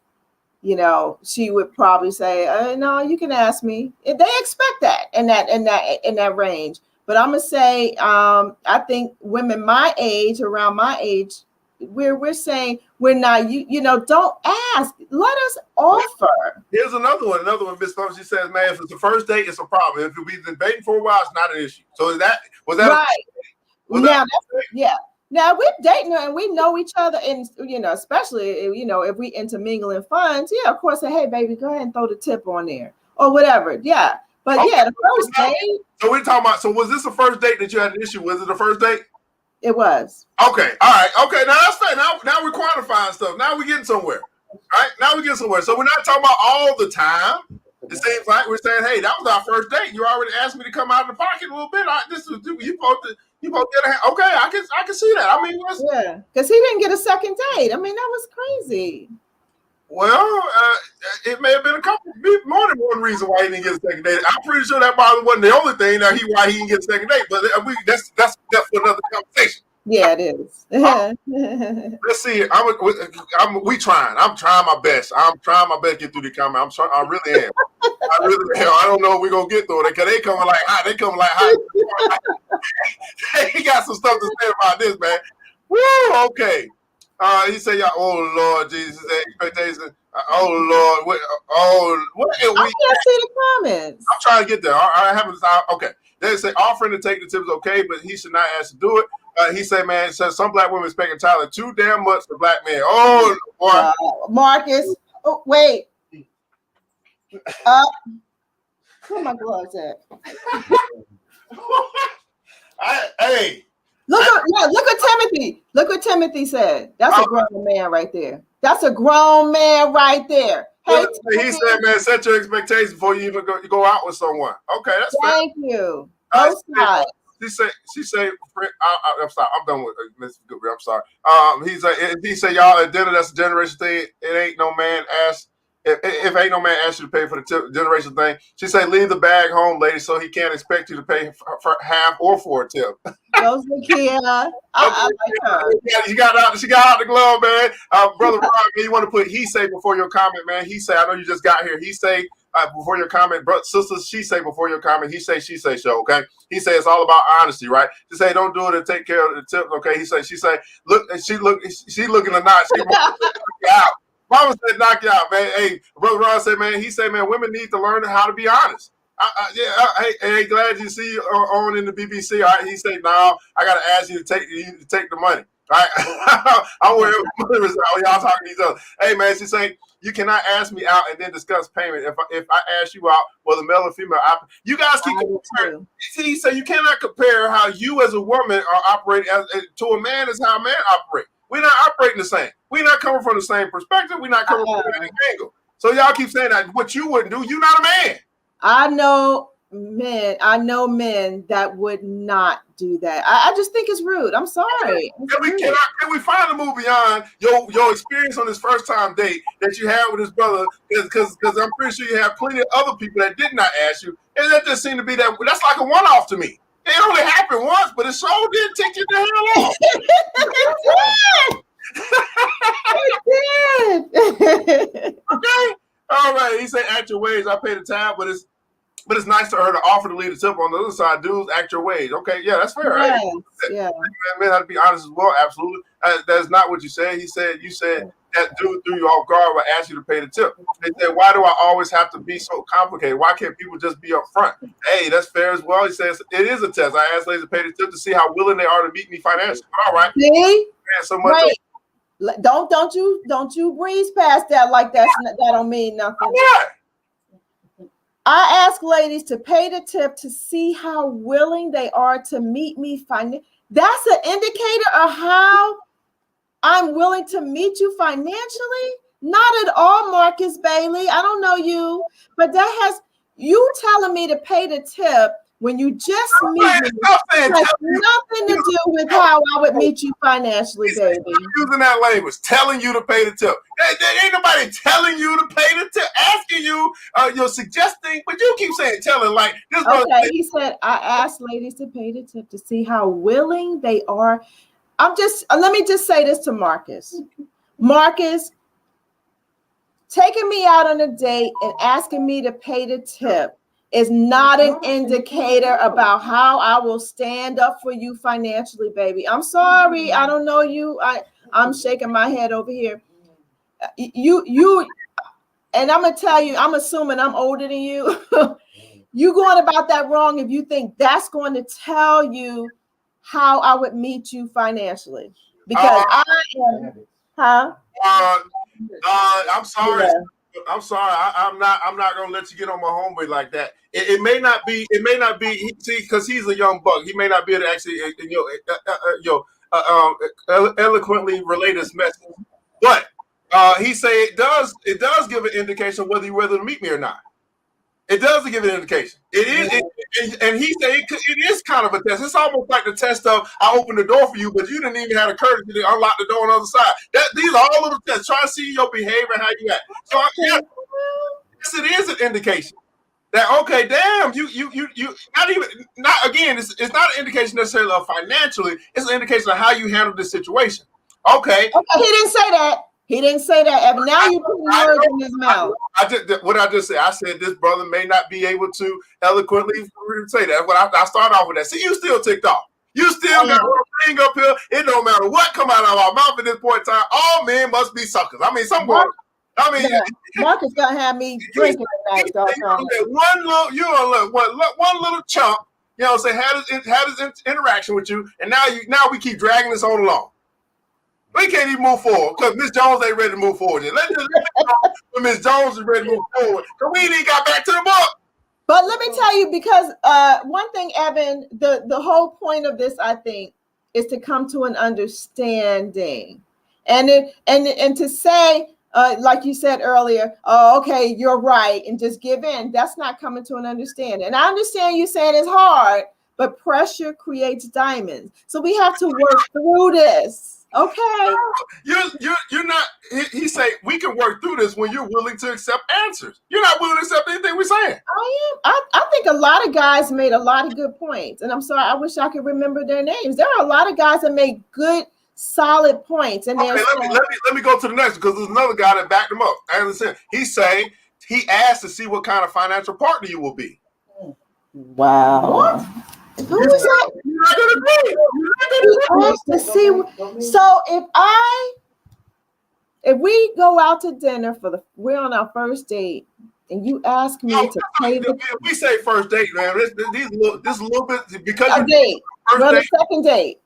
[SPEAKER 4] you know, she would probably say, no, you can ask me. They expect that in that range. But I'm gonna say I think women my age, around my age, we're saying we're not, you know, don't ask, let us offer.
[SPEAKER 3] Here's another one, Miss Thumb. She says, man, if it's the first date, it's a problem. If we've been dating for a while, it's not an issue. So was that
[SPEAKER 4] right? Yeah. Now we're dating and we know each other, and you know, especially if we intermingling funds, yeah, of course, say, hey baby, go ahead and throw the tip on there or whatever. Yeah. But okay. Yeah, the first date.
[SPEAKER 3] So we're talking about, so was this the first date that you had an issue? Was it the first date?
[SPEAKER 4] It was.
[SPEAKER 3] Okay, all right, okay. Now that's fair. Now we're quantifying stuff. Now we're getting somewhere. All right, now we're getting somewhere. So we're not talking about all the time. It seems like we're saying, hey, that was our first date. You already asked me to come out of the pocket a little bit. You both get a hand. Okay, I can see that. I mean,
[SPEAKER 4] yeah, because he didn't get a second date. I mean, that was crazy.
[SPEAKER 3] Well, it may have been more than one reason why he didn't get a second date. I'm pretty sure that probably wasn't the only thing why he didn't get a second date. But that's for another conversation.
[SPEAKER 4] Yeah, it is.
[SPEAKER 3] Let's see. We trying. I'm trying my best. I'm trying my best to get through the comment. I really am. I don't know if we're gonna get through it because they coming like hot. He got some stuff to say about this, man. Woo. Okay. He said, "Yeah, oh Lord, Jesus, expectations. Oh Lord, what?
[SPEAKER 4] I can't see the comments.
[SPEAKER 3] I'm trying to get there. I haven't. Okay, they say offering to take the tip is okay, but he should not ask to do it. He said, man, says some black women expecting Tyler too damn much for black men. Oh, boy.
[SPEAKER 4] Marcus. Oh, wait. Where my gloves at?
[SPEAKER 3] Hey.
[SPEAKER 4] Look what Timothy. Look what Timothy said. That's a grown man right there. That's a grown man right there. Hey,
[SPEAKER 3] he said, man, set your expectations before you even go out with someone. Okay, that's fair.
[SPEAKER 4] Thank you. Both sides.
[SPEAKER 3] She say, I'm sorry, I'm done with Mr. Goodrich. I'm sorry. He said, y'all at dinner, that's a generation thing. It ain't no man asked. If ain't no man asked you to pay for the tip, generation thing, she said, leave the bag home, lady, so he can't expect you to pay for half or for a tip.
[SPEAKER 4] Those Kia. I like her.
[SPEAKER 3] She got out the glove, man. Brother Ron, you want to put he say before your comment, man. He say, I know you just got here. He say before your comment, brother, sisters, she say before your comment. He say, she say show, okay? He say it's all about honesty, right? She say don't do it and take care of the tip, okay? She say she looking to knock. She knock you out. Mama said knock you out, man. Hey, brother Ron said, man, he said, man, women need to learn how to be honest. Hey, glad you see on in the BBC. All right, he said, no, I gotta ask you to take the money. All right, I'm worried y'all talking to each other. Hey, man, she saying you cannot ask me out and then discuss payment. If I ask you out, whether male or female, you guys keep comparing. See, so you cannot compare how you as a woman are operating to a man as how a man operates. We're not operating the same. We're not coming from the same perspective. We're not coming from the same angle. So y'all keep saying that what you wouldn't do, you're not a man.
[SPEAKER 4] I know men that would not do that. I just think it's rude. I'm sorry.
[SPEAKER 3] Can we finally move beyond your experience on this first time date that you had with his brother? Because I'm pretty sure you have plenty of other people that did not ask you, and that just seemed to be that's like a one-off to me. It only happened once, but it sure did take you the hell off.
[SPEAKER 4] It did.
[SPEAKER 3] Okay. All right. He said, act your ways. I pay the tab, but it's nice to her to offer to leave the tip on the other side. Dudes, act your ways. Okay. Yeah, that's fair.
[SPEAKER 4] Yes,
[SPEAKER 3] right?
[SPEAKER 4] Yeah.
[SPEAKER 3] Men have to be honest as well. Absolutely. That's not what you said. You said that dude threw you off guard will ask you to pay the tip. They said, why do I always have to be so complicated? Why can't people just be up front? Hey, that's fair as well. He says, it is a test. I asked ladies to pay the tip to see how willing they are to meet me financially. All right.
[SPEAKER 4] See?
[SPEAKER 3] So much.
[SPEAKER 4] Right. Don't you breeze past that like that don't mean nothing. I ask ladies to pay the tip to see how willing they are to meet me financially. That's an indicator of how I'm willing to meet you financially. Not at all, Marcus Bailey. I don't know you, but that has you telling me to pay the tip when you just meet me
[SPEAKER 3] Stop saying
[SPEAKER 4] has
[SPEAKER 3] telling you.
[SPEAKER 4] nothing to do with how I would meet you financially, baby.
[SPEAKER 3] Using that language, telling you to pay the tip. There ain't nobody telling you to pay the tip, asking you, you're suggesting, but you keep saying telling like this.
[SPEAKER 4] Okay, he said, I asked ladies to pay the tip to see how willing they are. Let me just say this to Marcus. Marcus, taking me out on a date and asking me to pay the tip is not an indicator about how I will stand up for you financially, baby. I'm sorry, I don't know you. I'm shaking my head over here. You, and I'm gonna tell you, I'm assuming I'm older than you. You going about that wrong if you think that's going to tell you how I would meet you financially. Because I am, huh?
[SPEAKER 3] I'm sorry.
[SPEAKER 4] Yeah.
[SPEAKER 3] I'm sorry. I'm not gonna let you get on my homeboy like that. It may not be. See, because he's a young buck. He may not be able to actually, eloquently relay this message. But he say it does give an indication whether you whether to meet me or not. It does give an indication. It is, and he said it is kind of a test. It's almost like the test of I opened the door for you, but you didn't even have the courtesy to unlock the door on the other side. These are all little tests. Try to see your behavior, how you act. So yes, it is an indication that okay, damn, you not again. It's not an indication necessarily of financially. It's an indication of how you handle this situation. Okay.
[SPEAKER 4] He didn't say that. He didn't say that, Evan. Now you put words in his mouth.
[SPEAKER 3] What I just said. I said this brother may not be able to eloquently say that. When I started off with that. See, you still ticked off. You still got a thing up here. It don't matter what come out of our mouth at this point in time. All men must be suckers. I mean,
[SPEAKER 4] Marcus gonna have me drinking tonight, dog.
[SPEAKER 3] One little chump. You know, say had his interaction with you, and now we keep dragging this on along. We can't even move forward because Miss Jones ain't ready to move forward yet. Let's just when Miss Jones is ready to move forward because we ain't even got back to the book.
[SPEAKER 4] But let me tell you, because one thing, Evan, the whole point of this, I think, is to come to an understanding, and to say, like you said earlier, oh, okay, you're right, and just give in. That's not coming to an understanding. And I understand you saying it's hard, but pressure creates diamonds. So we have to work through this. Okay.
[SPEAKER 3] You're not. He say we can work through this when you're willing to accept answers. You're not willing to accept anything we're saying.
[SPEAKER 4] I am. I think a lot of guys made a lot of good points, and I'm sorry. I wish I could remember their names. There are a lot of guys that made good, solid points. And
[SPEAKER 3] okay, let me go to the next because there's another guy that backed him up. I understand. He's saying he asked to see what kind of financial partner you will be.
[SPEAKER 4] Wow. What? Who was that?
[SPEAKER 3] You're not gonna agree.
[SPEAKER 4] To see. So if we go out to dinner we're on our first date, and you ask me to pay the.
[SPEAKER 3] We say first date, man. This a little bit because
[SPEAKER 4] a date. We're on a second date.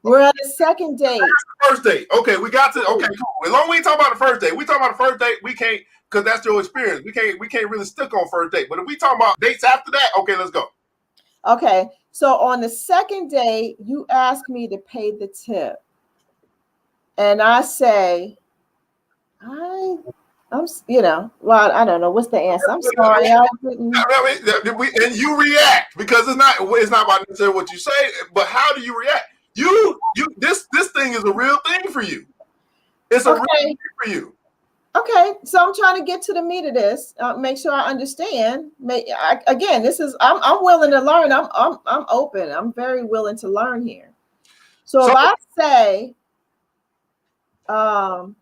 [SPEAKER 4] We're on a second date.
[SPEAKER 3] First date. Okay, we got to. Okay, cool. As long as we talk about the first date, we talk about the first date. We can't because that's your experience. We can't really stick on first date. But if we talk about dates after that, okay, let's go.
[SPEAKER 4] Okay, so on the second day, you ask me to pay the tip, and I say, I'm, well, I don't know what's the answer. I'm sorry, I didn't.
[SPEAKER 3] And you react because it's not about necessarily what you say, but how do you react? This thing is a real thing for you. It's a real thing for you.
[SPEAKER 4] Okay, so I'm trying to get to the meat of this. Make sure I understand. I'm willing to learn. I'm open. I'm very willing to learn here. So if I say, wow,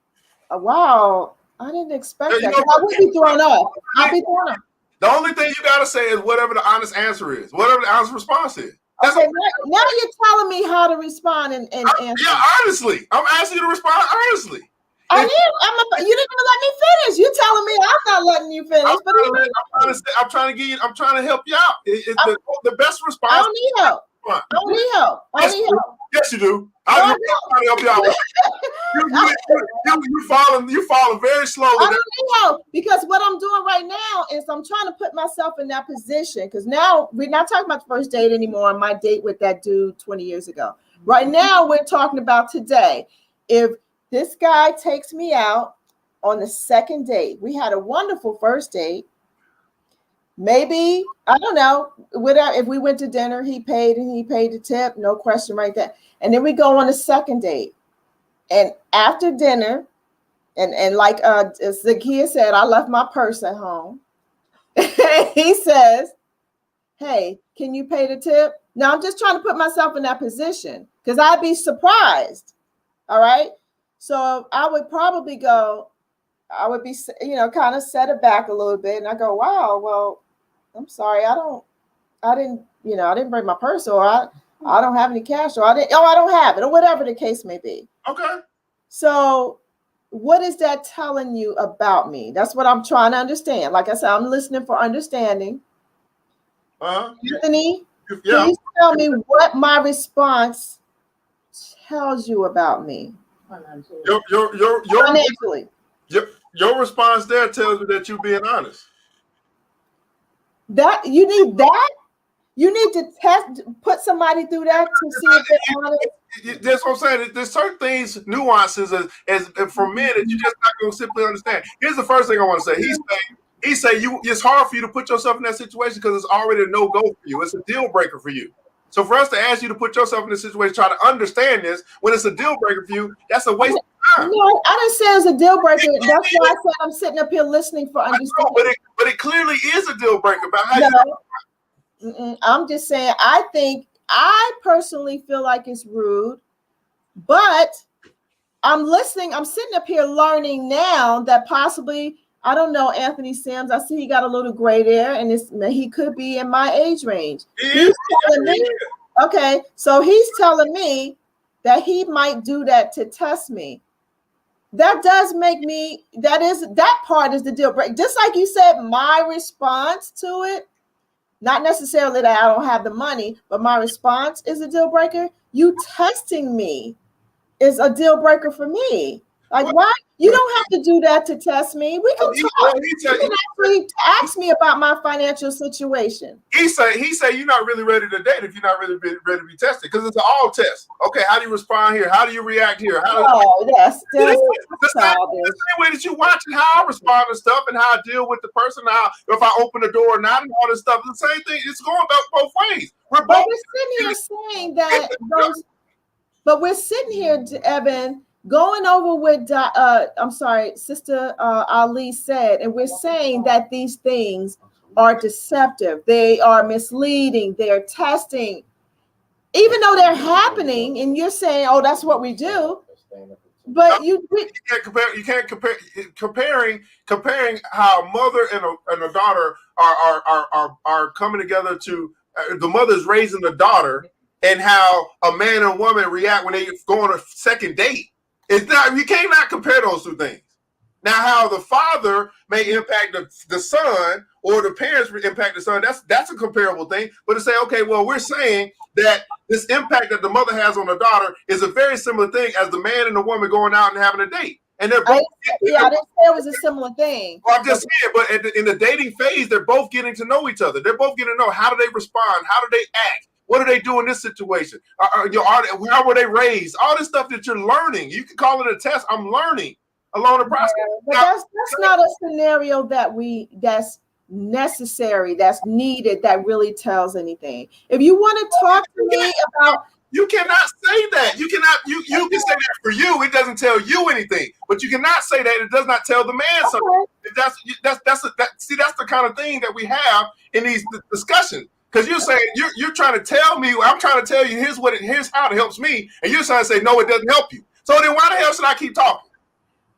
[SPEAKER 4] I didn't expect that. I would be thrown off. I'll be thrown off.
[SPEAKER 3] The only thing you gotta say is whatever the honest answer is, whatever the honest response is.
[SPEAKER 4] Now you're telling me how to respond and answer.
[SPEAKER 3] Yeah, honestly, I'm asking you to respond honestly.
[SPEAKER 4] You didn't even let me finish. You telling me I'm not letting you finish.
[SPEAKER 3] I'm trying to help you out. The best response.
[SPEAKER 4] I don't need help. I don't need help.
[SPEAKER 3] Yes, you do. I'm trying to help you out. You're falling very slowly.
[SPEAKER 4] I don't need help because what I'm doing right now is I'm trying to put myself in that position because now we're not talking about the first date anymore. My date with that dude 20 years ago. Right now we're talking about today. If this guy takes me out on the second date. We had a wonderful first date. Maybe, I don't know, whatever. If we went to dinner, he paid and he paid the tip, no question right there. And then we go on a second date. And after dinner, and like Zakia said, I left my purse at home. He says, hey, can you pay the tip? Now I'm just trying to put myself in that position because I'd be surprised. All right. So I would probably go, I would be, kind of set it back a little bit. And I go, wow, well, I'm sorry. I didn't bring my purse, or I don't have any cash, or I don't have it, or whatever the case may be.
[SPEAKER 3] Okay.
[SPEAKER 4] So what is that telling you about me? That's what I'm trying to understand. Like I said, I'm listening for understanding. Anthony,
[SPEAKER 3] Yeah.
[SPEAKER 4] please tell me what my response tells you about me. Financially.
[SPEAKER 3] Your response there tells me that you're being honest.
[SPEAKER 4] That you need that? You need to put somebody through that to see if they're honest.
[SPEAKER 3] That's what I'm saying. There's certain things, nuances, as for men that you just not going to simply understand. Here's the first thing I want to say. He say it's hard for you to put yourself in that situation because it's already a no-go for you. It's a deal breaker for you. So for us to ask you to put yourself in this situation, try to understand this, when it's a deal breaker for you, that's a waste of time.
[SPEAKER 4] No, I didn't say it's a deal breaker. That's why I said I'm sitting up here listening for understanding.
[SPEAKER 3] But it clearly is a deal breaker. But
[SPEAKER 4] I'm just saying, I personally feel like it's rude, but I'm listening. I'm sitting up here learning now that possibly, I don't know, Anthony Sims, I see he got a little gray there, and he could be in my age range. He's telling me, okay, so he's telling me that he might do that to test me. That does make me, that part is the deal breaker. Just like you said, my response to it, not necessarily that I don't have the money, but my response is a deal breaker. You testing me is a deal breaker for me. Like, why? You don't have to do that to test me. We can talk. You can actually ask me about my financial situation.
[SPEAKER 3] He say you're not really ready to date if you're not really ready to be tested, because it's an all test. Okay, how do you respond here? How do you react here?
[SPEAKER 4] That's
[SPEAKER 3] the same way that you watching how I respond to stuff and how I deal with the person, how if I open the door or not, and all this stuff. The same thing. It's going both ways.
[SPEAKER 4] But we're sitting here saying that but we're sitting here, Evan, going over what Sister Ali said, and we're saying that these things are deceptive, they are misleading, they're testing, even though they're happening, and you're saying, "Oh, that's what we do." But you can't compare. Comparing how a mother and a daughter are coming together to the mother's raising the daughter, and how a man and woman react when they go on a second date. It's not, you cannot compare those two things. Now, how the father may impact the son, or the parents impact the son, that's a comparable thing. But to say, okay, well, we're saying that this impact that the mother has on the daughter is a very similar thing as the man and the woman going out and having a date. And they're both. I didn't say it was a similar thing.
[SPEAKER 3] Well, I'm just saying, but in the dating phase, they're both getting to know each other. They're both getting to know, how do they respond? How do they act? What do they do in this situation? How were they raised? All this stuff that you're learning. You can call it a test. I'm learning along the process.
[SPEAKER 4] But that's not a scenario that's necessary, that's needed, that really tells anything. If you want to talk to me about,
[SPEAKER 3] you cannot say that. You cannot. You can say that for you. It doesn't tell you anything. But you cannot say that it does not tell the man something. That's the kind of thing that we have in these discussions. Because you're saying you're trying to tell me, I'm trying to tell you here's how it helps me, and you're trying to say no, it doesn't help you. So then why the hell should I keep talking?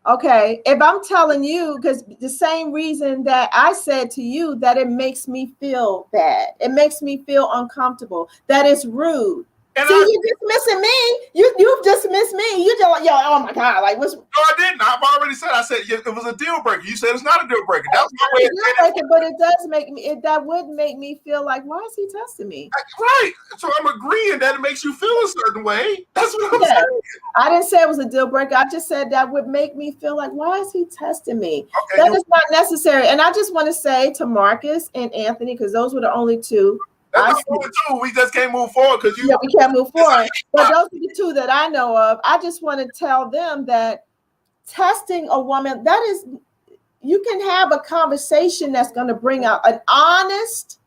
[SPEAKER 4] Okay, if I'm telling you, because the same reason that I said to you that it makes me feel bad, it makes me feel uncomfortable, that it's rude.
[SPEAKER 3] And
[SPEAKER 4] see, you're dismissing me. You've dismissed me. You just like, oh my God, like what's?
[SPEAKER 3] No, I didn't. I've already said. I said it was a deal breaker. You said it's not a deal breaker. That was my way of saying it.
[SPEAKER 4] But it does make me. That would make me feel like, why is he testing me?
[SPEAKER 3] Right. So I'm agreeing that it makes you feel a certain way. That's what I'm saying.
[SPEAKER 4] I didn't say it was a deal breaker. I just said that would make me feel like, why is he testing me? Okay, that is not necessary. And I just want to say to Marcus and Anthony, because those were the only two.
[SPEAKER 3] That's the only two. We just can't move forward because
[SPEAKER 4] we can't move forward. But those are the two that I know of. I just want to tell them that testing a woman, that is, you can have a conversation that's going to bring out an honest,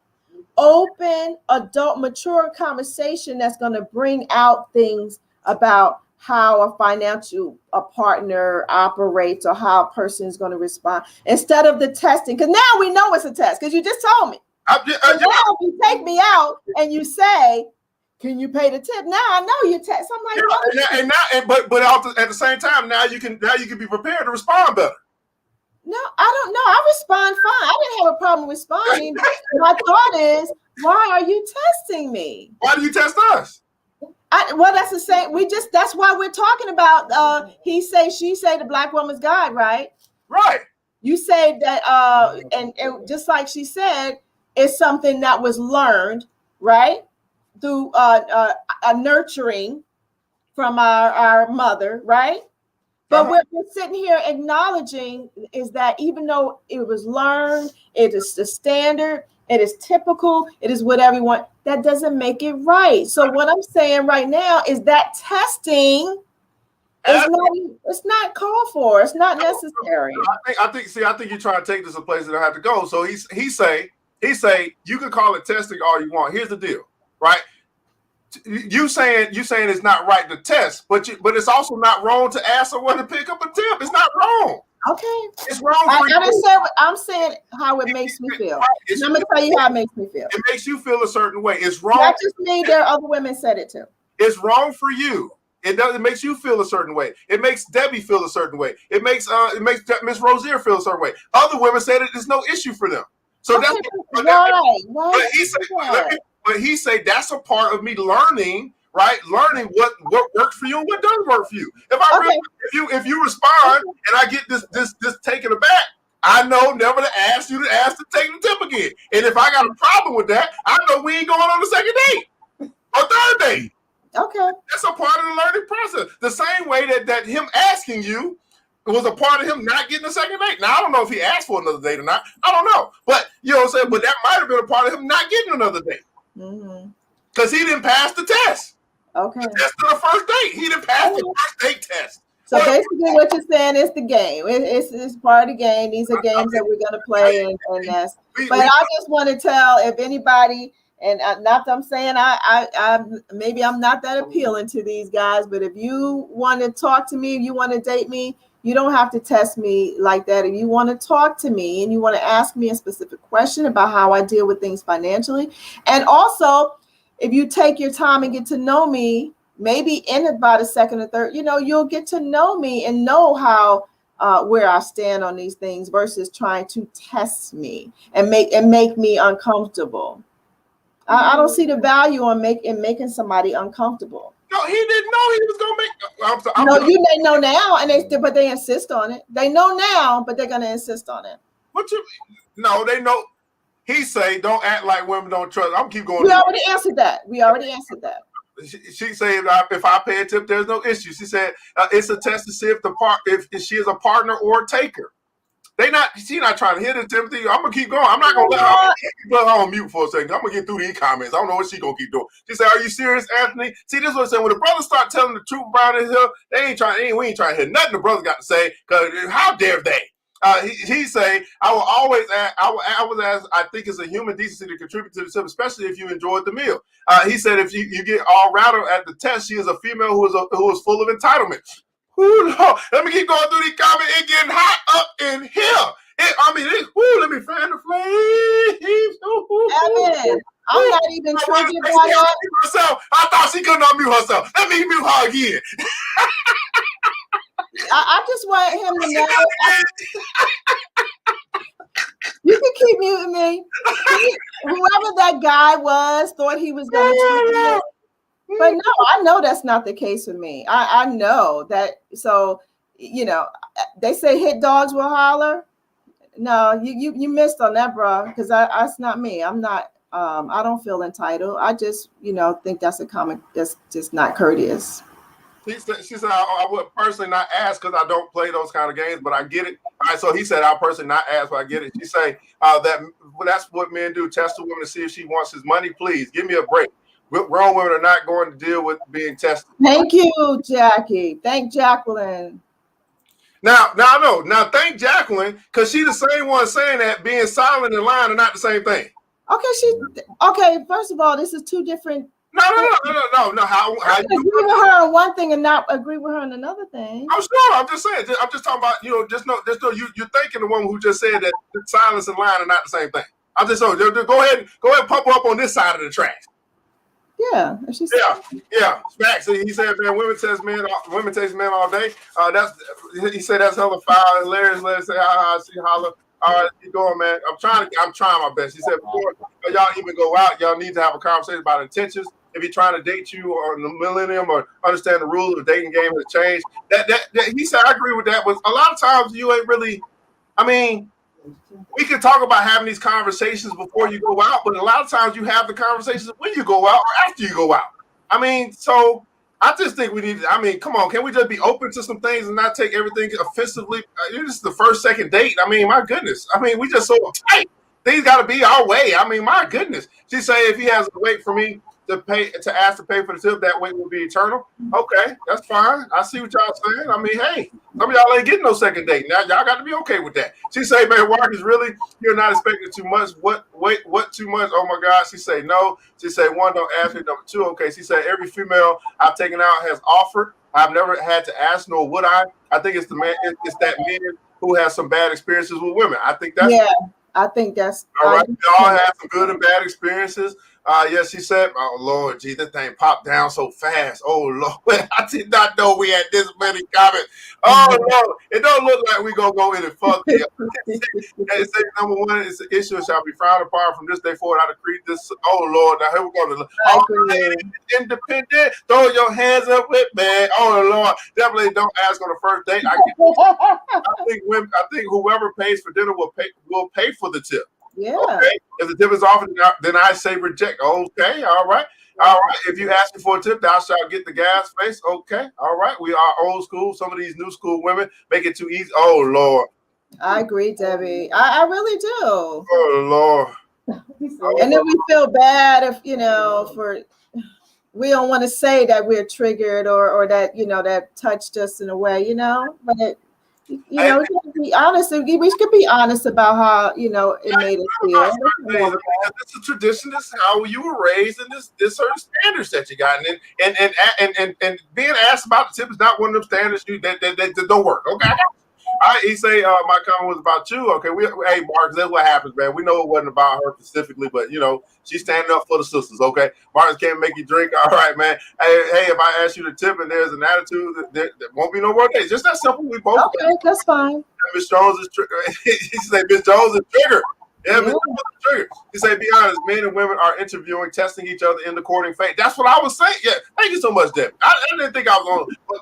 [SPEAKER 4] open, adult, mature conversation that's going to bring out things about how a financial partner operates or how a person is going to respond instead of the testing. Because now we know it's a test because you just told me.
[SPEAKER 3] Now
[SPEAKER 4] if you take me out and you say, can you pay the tip? Now I know you test. I'm like,
[SPEAKER 3] but at the same time, now you can be prepared to respond better.
[SPEAKER 4] No, I don't know. I respond fine. I didn't have a problem responding. My thought is, why are you testing me?
[SPEAKER 3] Why do you test us?
[SPEAKER 4] Well, that's the same. That's why we're talking about he say, she say, the black woman's God, right?
[SPEAKER 3] Right.
[SPEAKER 4] You say that, and just like she said, it's something that was learned, right? Through a nurturing from our mother, right? But what we're sitting here acknowledging is that even though it was learned, it is the standard, it is typical, it is what everyone, that doesn't make it right. So what I'm saying right now is that testing it's not called for. It's not necessary.
[SPEAKER 3] I think you're trying to take this a place that I have to go. So he say you can call it testing all you want. Here's the deal, right? You saying it's not right to test, but it's also not wrong to ask someone to pick up a tip. It's not wrong.
[SPEAKER 4] Okay,
[SPEAKER 3] it's wrong.
[SPEAKER 4] I'm saying how it makes me feel. I'm gonna tell you how it makes me feel.
[SPEAKER 3] It makes you feel a certain way. It's wrong.
[SPEAKER 4] Not just me. There are other women said it too.
[SPEAKER 3] It's wrong for you. It makes you feel a certain way. It makes Debbie feel a certain way. It makes Miss Rozier feel a certain way. Other women said it's no issue for them. So
[SPEAKER 4] okay,
[SPEAKER 3] that's
[SPEAKER 4] why.
[SPEAKER 3] But he say that's a part of me learning, right? Learning what works for you and what doesn't work for you. If you respond and I get this taken aback, I know never to ask you to take the tip again. And if I got a problem with that, I know we ain't going on the second date or third date.
[SPEAKER 4] Okay,
[SPEAKER 3] that's a part of the learning process. The same way that him asking you was a part of him not getting a second date. Now I don't know if he asked for another date or not. I don't know, but you know what I'm saying. But that might have been a part of him not getting another date. Because he didn't pass the test.
[SPEAKER 4] Okay.
[SPEAKER 3] The test of the first date. He didn't pass the first date test.
[SPEAKER 4] So basically what you're saying is the game. It's part of the game. These are games that we're going to play. And that's, but I just want to tell if anybody, and not that I'm saying I maybe I'm not that appealing to these guys, but if you want to talk to me, if you want to date me, you don't have to test me like that. If you want to talk to me and you want to ask me a specific question about how I deal with things financially, and also if you take your time and get to know me, maybe in about a second or third, you'll get to know me and know how where I stand on these things versus trying to test me and make me uncomfortable. I don't see the value in making somebody uncomfortable.
[SPEAKER 3] No, he didn't know he was gonna make.
[SPEAKER 4] No, they know now, but they insist on it. They know now, but they're gonna insist on it.
[SPEAKER 3] No, they know. He say, "Don't act like women don't trust." I'm keep going.
[SPEAKER 4] We already answered that.
[SPEAKER 3] She said, "If I pay a tip, there's no issue." She said, "It's a test to see if she is a partner or a taker." She's not trying to hit it, Timothy. I'm gonna keep going. I'm not gonna let her put her on mute for a second. I'm gonna get through these comments. I don't know what she's gonna keep doing. She said, "Are you serious, Anthony?" See, this is what I'm saying. When the brothers start telling the truth about it here, we ain't trying to hear nothing the brothers got to say. Cause how dare they? He say, "I will always ask. I was asked. I think it's a human decency to contribute to the tip, especially if you enjoyed the meal." He said, "If you get all rattled at the test, she is a female who is full of entitlement." Ooh, no. Let me keep going through these comments. It's getting hot up in here. Let me fan the flames.
[SPEAKER 4] Evan, I'm not even triggered by that.
[SPEAKER 3] I thought she couldn't unmute herself. Let me mute her again.
[SPEAKER 4] I just want him to know. You can keep muting me. Whoever that guy was thought he was going to treat me. But no, I know that's not the case with me. I know that. So, they say hit dogs will holler. No, you missed on that, bro. Because that's not me. I'm not. I don't feel entitled. I just, think that's that's just not courteous.
[SPEAKER 3] She said, I would personally not ask because I don't play those kind of games, but I get it. All right, so he said, I'll personally not ask, but I get it. She say that's what men do. Test a woman to see if she wants his money. Please give me a break. Grown women are not going to deal with being tested.
[SPEAKER 4] Thank you, Jackie. Thank Jacqueline.
[SPEAKER 3] Now, thank Jacqueline, because she the same one saying that being silent and lying are not the same thing.
[SPEAKER 4] Okay, first of all, this is two different.
[SPEAKER 3] No. How
[SPEAKER 4] I can agree with her on one thing and not agree with her on another thing.
[SPEAKER 3] I'm sure. I'm just saying. I'm just talking about, just know you're thinking the woman who just said that silence and lying are not the same thing. I'm just so go ahead and pump her up on this side of the tracks.
[SPEAKER 4] Yeah.
[SPEAKER 3] Yeah. Facts. He said, man, women text men all day. He said that's hella foul, hilarious. Let's say, see, holla. All right, keep going, man. I'm trying my best. He said, before y'all even go out, y'all need to have a conversation about intentions. If you're trying to date you or in the millennium or understand the rules of the dating game has changed. That he said, I agree with that. But a lot of times you ain't really, I mean, we can talk about having these conversations before you go out, but a lot of times you have the conversations when you go out or after you go out. I mean, so I just think we need to, I mean, come on, can we just be open to some things and not take everything offensively? This is the first, second date. I mean, my goodness. I mean, we just so tight. Things got to be our way. I mean, my goodness. She say if he has to wait for me to ask to pay for the tip, that wait will be eternal. Okay, that's fine. I see what y'all saying. I mean, hey, some of y'all ain't getting no second date. Now y'all got to be okay with that. She say, man, Marcus, really, you're not expecting too much. What too much? Oh my God. She say no. She say one, don't ask me. Number two, okay. She say every female I've taken out has offered. I've never had to ask, nor would I. I think it's the man. It's that man who has some bad experiences with women. I think that's
[SPEAKER 4] I think that's
[SPEAKER 3] all right. We all have some good and bad experiences. Yes, she said, oh, Lord, gee, this thing popped down so fast. Oh, Lord, I did not know we had this many comments. Oh, Lord, it don't look like we going to go in and fuck it. It says, number one, it's an issue shall be frowned upon from this day forward. I decree this. Oh, Lord, now here we go. Oh, independent, throw your hands up with, man. Oh, Lord, definitely don't ask on the first date. I think whoever pays for dinner will pay for the tip.
[SPEAKER 4] Yeah.
[SPEAKER 3] Okay. If the tip is offered, then I say reject. Okay. All right. If you ask me for a tip, thou shalt get the gas face. Okay. All right. We are old school. Some of these new school women make it too easy. Oh, Lord.
[SPEAKER 4] I agree, Debbie. I really do.
[SPEAKER 3] Oh, Lord.
[SPEAKER 4] And then we feel bad if, we don't want to say that we're triggered or that, that touched us in a way, but we should be honest. We should be honest about how, it made us feel.
[SPEAKER 3] It's a tradition. This is how you were raised, and this certain standards that you got, and being asked about the tip is not one of them standards that don't work. Okay. He say my comment was about you. Okay, hey Marcus, that's what happens, man. We know it wasn't about her specifically, but she's standing up for the sisters. Okay, Marcus can't make you drink. All right, man. Hey, if I ask you to tip and there's an attitude, there won't be no more days. Just that simple. We both.
[SPEAKER 4] Okay, that's fine.
[SPEAKER 3] Miss Jones is triggered. He said Miss Jones is triggered. Yeah, Miss Jones is triggered. He said, be honest, men and women are interviewing, testing each other in the courting phase. That's what I was saying. Yeah, thank you so much, Debbie. I didn't think I was on, but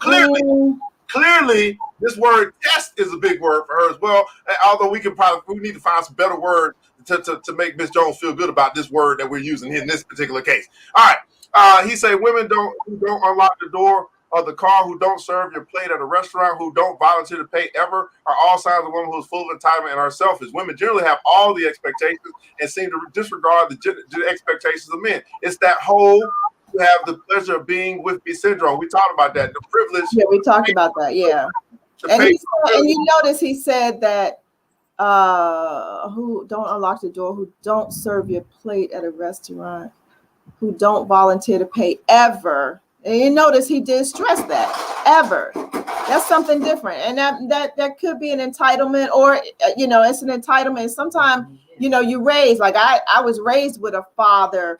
[SPEAKER 3] clearly, this word test is a big word for her as well. Although we need to find some better word to make Miss Jones feel good about this word that we're using in this particular case. All right. He said women who don't unlock the door of the car, who don't serve your plate at a restaurant, who don't volunteer to pay ever, are all signs of a woman who's full of entitlement and are selfish. Women generally have all the expectations and seem to disregard the expectations of men. It's that whole you have the pleasure of being with me syndrome. We talked about that. The privilege.
[SPEAKER 4] Yeah, we talked about that. Yeah. And you notice he said that who don't unlock the door, who don't serve your plate at a restaurant, who don't volunteer to pay ever. And you notice he did stress that ever. That's something different. And that could be an entitlement, or it's an entitlement. Sometimes you raised, like I was raised with a father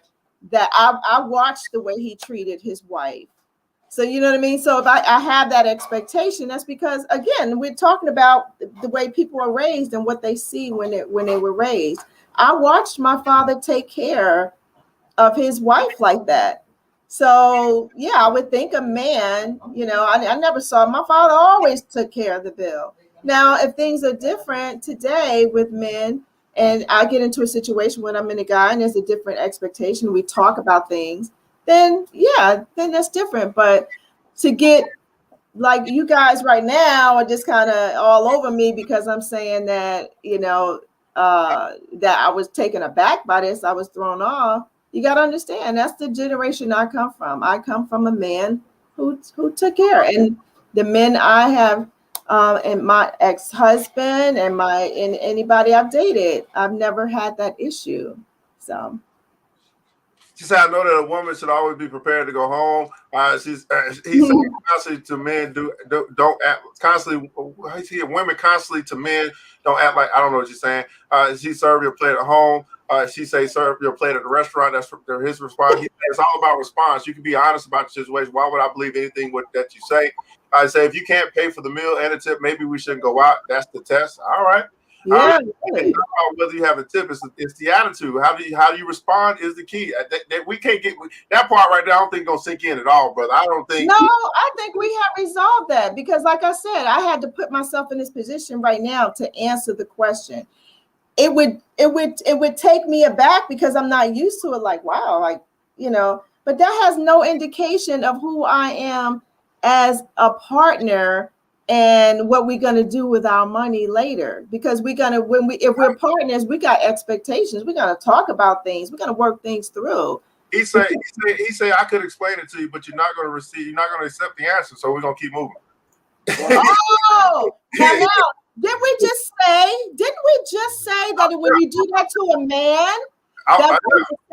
[SPEAKER 4] that I watched the way he treated his wife. So you know what I mean? So if I have that expectation, that's because, again, we're talking about the way people are raised and what they see when they were raised. I watched my father take care of his wife like that. So yeah, I would think a man, I never saw, my father always took care of the bill. Now, if things are different today with men, and I get into a situation when I'm in a guy and there's a different expectation, we talk about things, then that's different. But to get like you guys right now are just kind of all over me because I'm saying that, that I was taken aback by this, I was thrown off. You got to understand, that's the generation I come from. I come from a man who took care. And the men I have And my ex-husband and anybody I've dated, I've never had that issue. So
[SPEAKER 3] She said, "I know that a woman should always be prepared to go home." He said constantly to men don't act constantly. I see women constantly to men don't act like I don't know what she's saying. She serve your plate at home. She say serve your plate at the restaurant. That's his response. It's all about response. You can be honest about the situation. Why would I believe anything that you say? I say if you can't pay for the meal and a tip, maybe we shouldn't go out. That's the test. All right.
[SPEAKER 4] yeah,
[SPEAKER 3] It's not about whether you have a tip, it's the attitude. How do you respond is the key. That we can't get that part right there. I don't think gonna sink in at all, brother. I don't think.
[SPEAKER 4] No, I think we have resolved that because, like I said, I had to put myself in this position right now to answer the question. It would take me aback because I'm not used to it. Like, wow, like but that has no indication of who I am as a partner and what we're going to do with our money later, because if we're partners, we got expectations. We're going to talk about things. We're going to work things through.
[SPEAKER 3] He say I could explain it to you, but you're not going to accept the answer. So we're going to keep moving.
[SPEAKER 4] Oh, now, didn't we just say that when you do that to a man, that's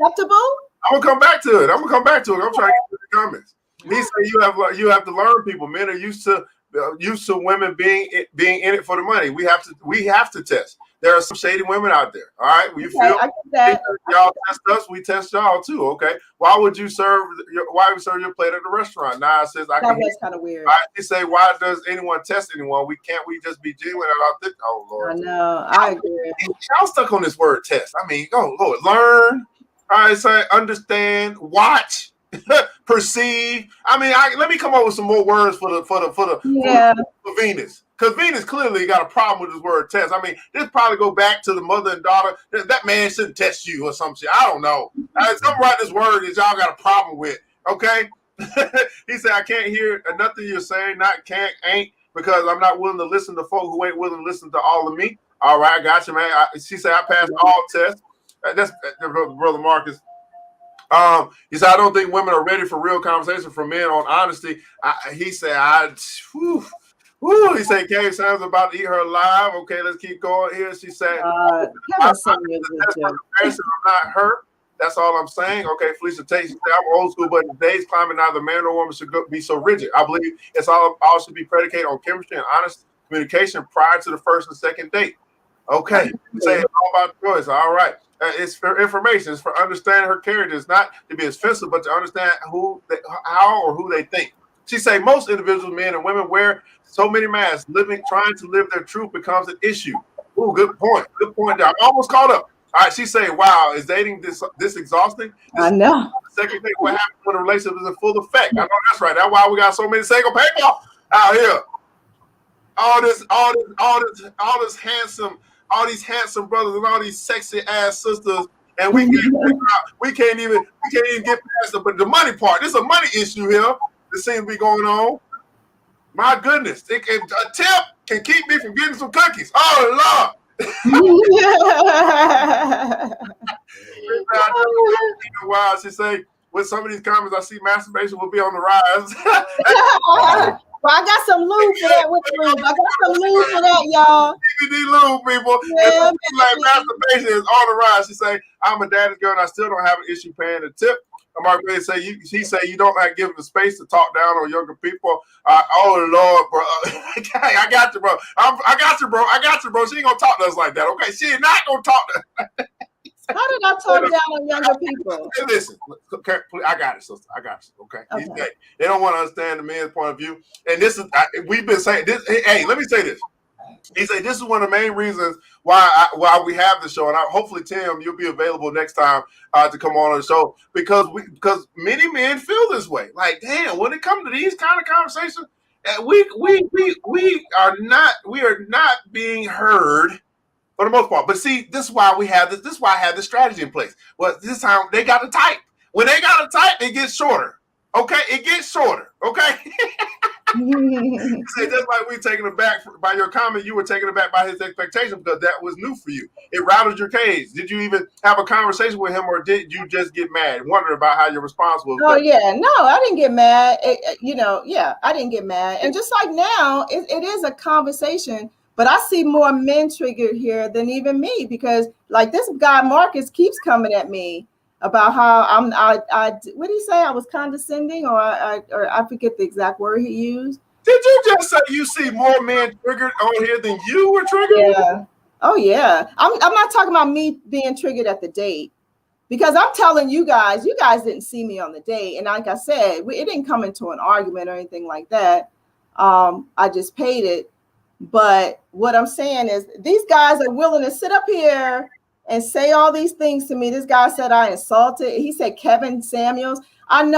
[SPEAKER 4] acceptable?
[SPEAKER 3] I'm gonna come back to it. I'm trying to get to the comments. He said you have to learn people. Men are used to women being in it for the money. We have to test. There are some shady women out there. All right,
[SPEAKER 4] I get that.
[SPEAKER 3] Y'all test us, we test y'all too. Okay, why would you serve your plate at the restaurant? Nah, it says
[SPEAKER 4] that was kind of weird.
[SPEAKER 3] They say, why does anyone test anyone? We just be genuine about this? Oh Lord,
[SPEAKER 4] I know. I agree.
[SPEAKER 3] Y'all stuck on this word test. I mean, oh Lord, learn. All right, so understand, watch, perceive. I mean, let me come up with some more words for Venus, because Venus clearly got a problem with this word test. I mean, this probably go back to the mother and daughter. That man shouldn't test you or some shit. I don't know. Something right this word that y'all got a problem with. Okay, he said I can't hear nothing you're saying. Not can't ain't because I'm not willing to listen to folk who ain't willing to listen to all of me. All right, I got you, man. She said I passed all tests. That's brother Marcus. He said I don't think women are ready for real conversation from men on honesty. He said he said Kay sounds about to eat her alive. Okay, let's keep going here. She said I'm not her. That's all I'm saying. Okay, Felicia Tate, she said, I'm old school, but in today's climate, neither man nor woman should be so rigid. I believe it's all should be predicated on chemistry and honest communication prior to the first and second date. Okay, say it's all about choice. All right. It's for information. It's for understanding her character. It's not to be offensive, but to understand how or who they think. She say most individuals, men and women, wear so many masks. Trying to live their truth becomes an issue. Ooh, good point. Good point. I'm almost caught up. All right. She say, "Wow, is dating this exhausting?"
[SPEAKER 4] I know.
[SPEAKER 3] Second thing, what happens when a relationship is in full effect? I know that's right. That's why we got so many single people out here. All these handsome brothers and all these sexy ass sisters, and we can't even get past the money part. There's a money issue here that seems to be going on. My goodness, a tip can keep me from getting some cookies. Oh Lord. Wow, she say with some of these comments, I see masturbation will be on the rise.
[SPEAKER 4] Well, I got some lube for that. I got some lube for that, y'all.
[SPEAKER 3] DVD lube, people.
[SPEAKER 4] Yeah,
[SPEAKER 3] like masturbation is on the rise. She say, I'm a daddy's girl and I still don't have an issue paying the tip. Margaret say she say you don't have to give them the space to talk down on younger people. Oh Lord, bro. I got you, bro. I got you, bro. She ain't gonna talk to us like that, okay? She ain't not gonna talk to us.
[SPEAKER 4] How did I talk down on younger people?
[SPEAKER 3] Hey, listen, I got it, sister. I got you. Okay. They don't want to understand the man's point of view. And this is we've been saying this. Hey, let me say this. He said this is one of the main reasons why we have the show, and hopefully Tim, you'll be available next time to come on the show because many men feel this way. Like, damn, when it comes to these kind of conversations, we are not being heard. For the most part. But see, this is why we have this. This is why I have this strategy in place. Well, this time they got to type. When they got to type, it gets shorter. Okay, it gets shorter. Okay. Say, just like we taken aback by your comment, you were taken aback by his expectation because that was new for you. It rattled your cage. Did you even have a conversation with him, or did you just get mad, wondering about how your response was?
[SPEAKER 4] Oh yeah, no, I didn't get mad. I didn't get mad. And just like now, it is a conversation. But I see more men triggered here than even me, because like this guy Marcus keeps coming at me about how what did he say? I was condescending, or I forget the exact word he used.
[SPEAKER 3] Did you just say you see more men triggered on here than you were triggered?
[SPEAKER 4] Yeah. Oh yeah. I'm not talking about me being triggered at the date, because I'm telling you guys didn't see me on the date, and like I said, it didn't come into an argument or anything like that. I just paid it. But what I'm saying is these guys are willing to sit up here and say all these things to me. This guy said I insulted. He said Kevin Samuels. All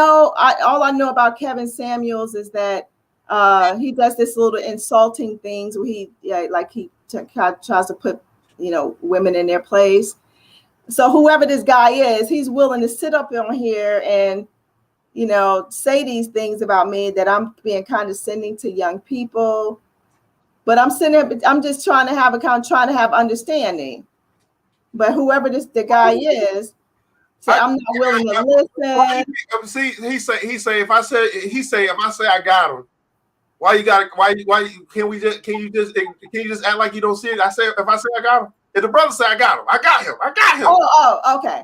[SPEAKER 4] I know about Kevin Samuels is that he does this little insulting things where he tries to put women in their place. So whoever this guy is, he's willing to sit up on here and say these things about me, that I'm being condescending to young people. But I'm sitting there, I'm just trying to have understanding. But whoever the guy is, so I'm not willing to listen.
[SPEAKER 3] See, he say if I say I got him, why you can you just act like you don't see it? If I say I got him, if the brother say I got him.
[SPEAKER 4] Oh, okay.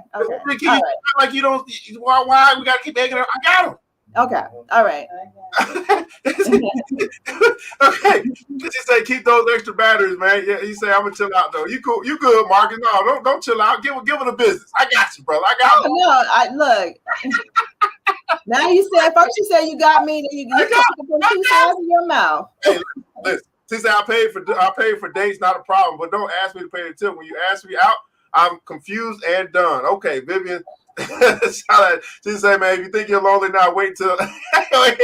[SPEAKER 3] Can you act like you don't? Why we gotta keep egging him? I got him.
[SPEAKER 4] Okay, all right.
[SPEAKER 3] Okay, he say keep those extra batteries, man. Yeah, he say I'm gonna chill out though. You cool? You good, Marcus? No, don't chill out. Give him the business. I got you, brother. I got you.
[SPEAKER 4] No, look. Now you said first you said you got me, then you talking from two sides of your mouth.
[SPEAKER 3] Hey, listen. She said I paid for dates, not a problem, but don't ask me to pay the tip. When you ask me out, I'm confused and done. Okay, Vivian. She said, man, if you think you're lonely now, wait till nobody's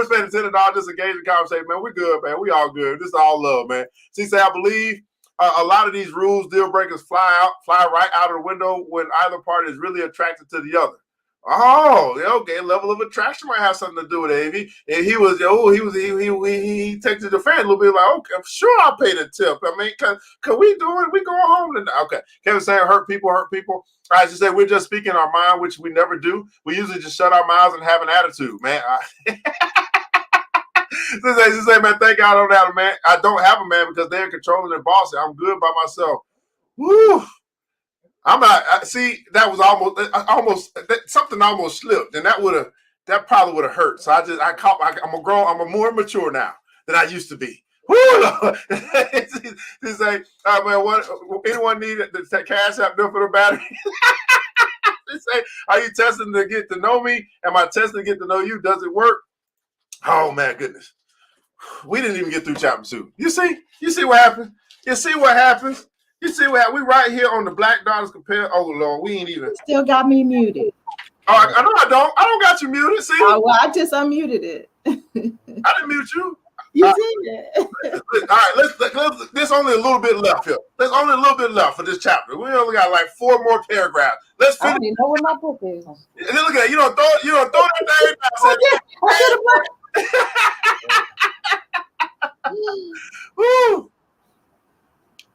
[SPEAKER 3] paying attention to all this engaging conversation, man. We're good, man. We all good. This is all love, man. She said, I believe a lot of these rules, deal breakers fly right out of the window when either party is really attracted to the other. Oh, okay. Level of attraction might have something to do with it. If he texted the fan a little bit like, okay, I'm sure I'll pay the tip. I mean, cause we going home tonight. Okay. Kevin saying hurt people. All right, she said we're just speaking our mind, which we never do. We usually just shut our mouths and have an attitude, man. She said, man, thank God I don't have a man. I don't have a man because they're controlling and bossy. I'm good by myself. Woo. I'm not. See, that was almost something almost slipped, and that probably would have hurt. So I'm a more mature now than I used to be. Woo! She say, man, what anyone need the cash app bill for the battery? She say, are you testing to get to know me? Am I testing to get to know you? Does it work? Oh man, goodness. We didn't even get through chapter 2. You see what happened? You see what happens? You see what we right here on the Black Daughters Compare. Oh Lord, we ain't even.
[SPEAKER 4] Still got me muted.
[SPEAKER 3] Oh, I know I don't. I don't got you muted. See?
[SPEAKER 4] Oh, well, I just unmuted it.
[SPEAKER 3] I didn't mute you.
[SPEAKER 4] You did it.
[SPEAKER 3] All right, let's. There's only a little bit left here. There's only a little bit left for this chapter. We only got like 4 more paragraphs. Let's finish.
[SPEAKER 6] I don't even know where my book is.
[SPEAKER 3] And then look at it. You don't throw that thing. Woo!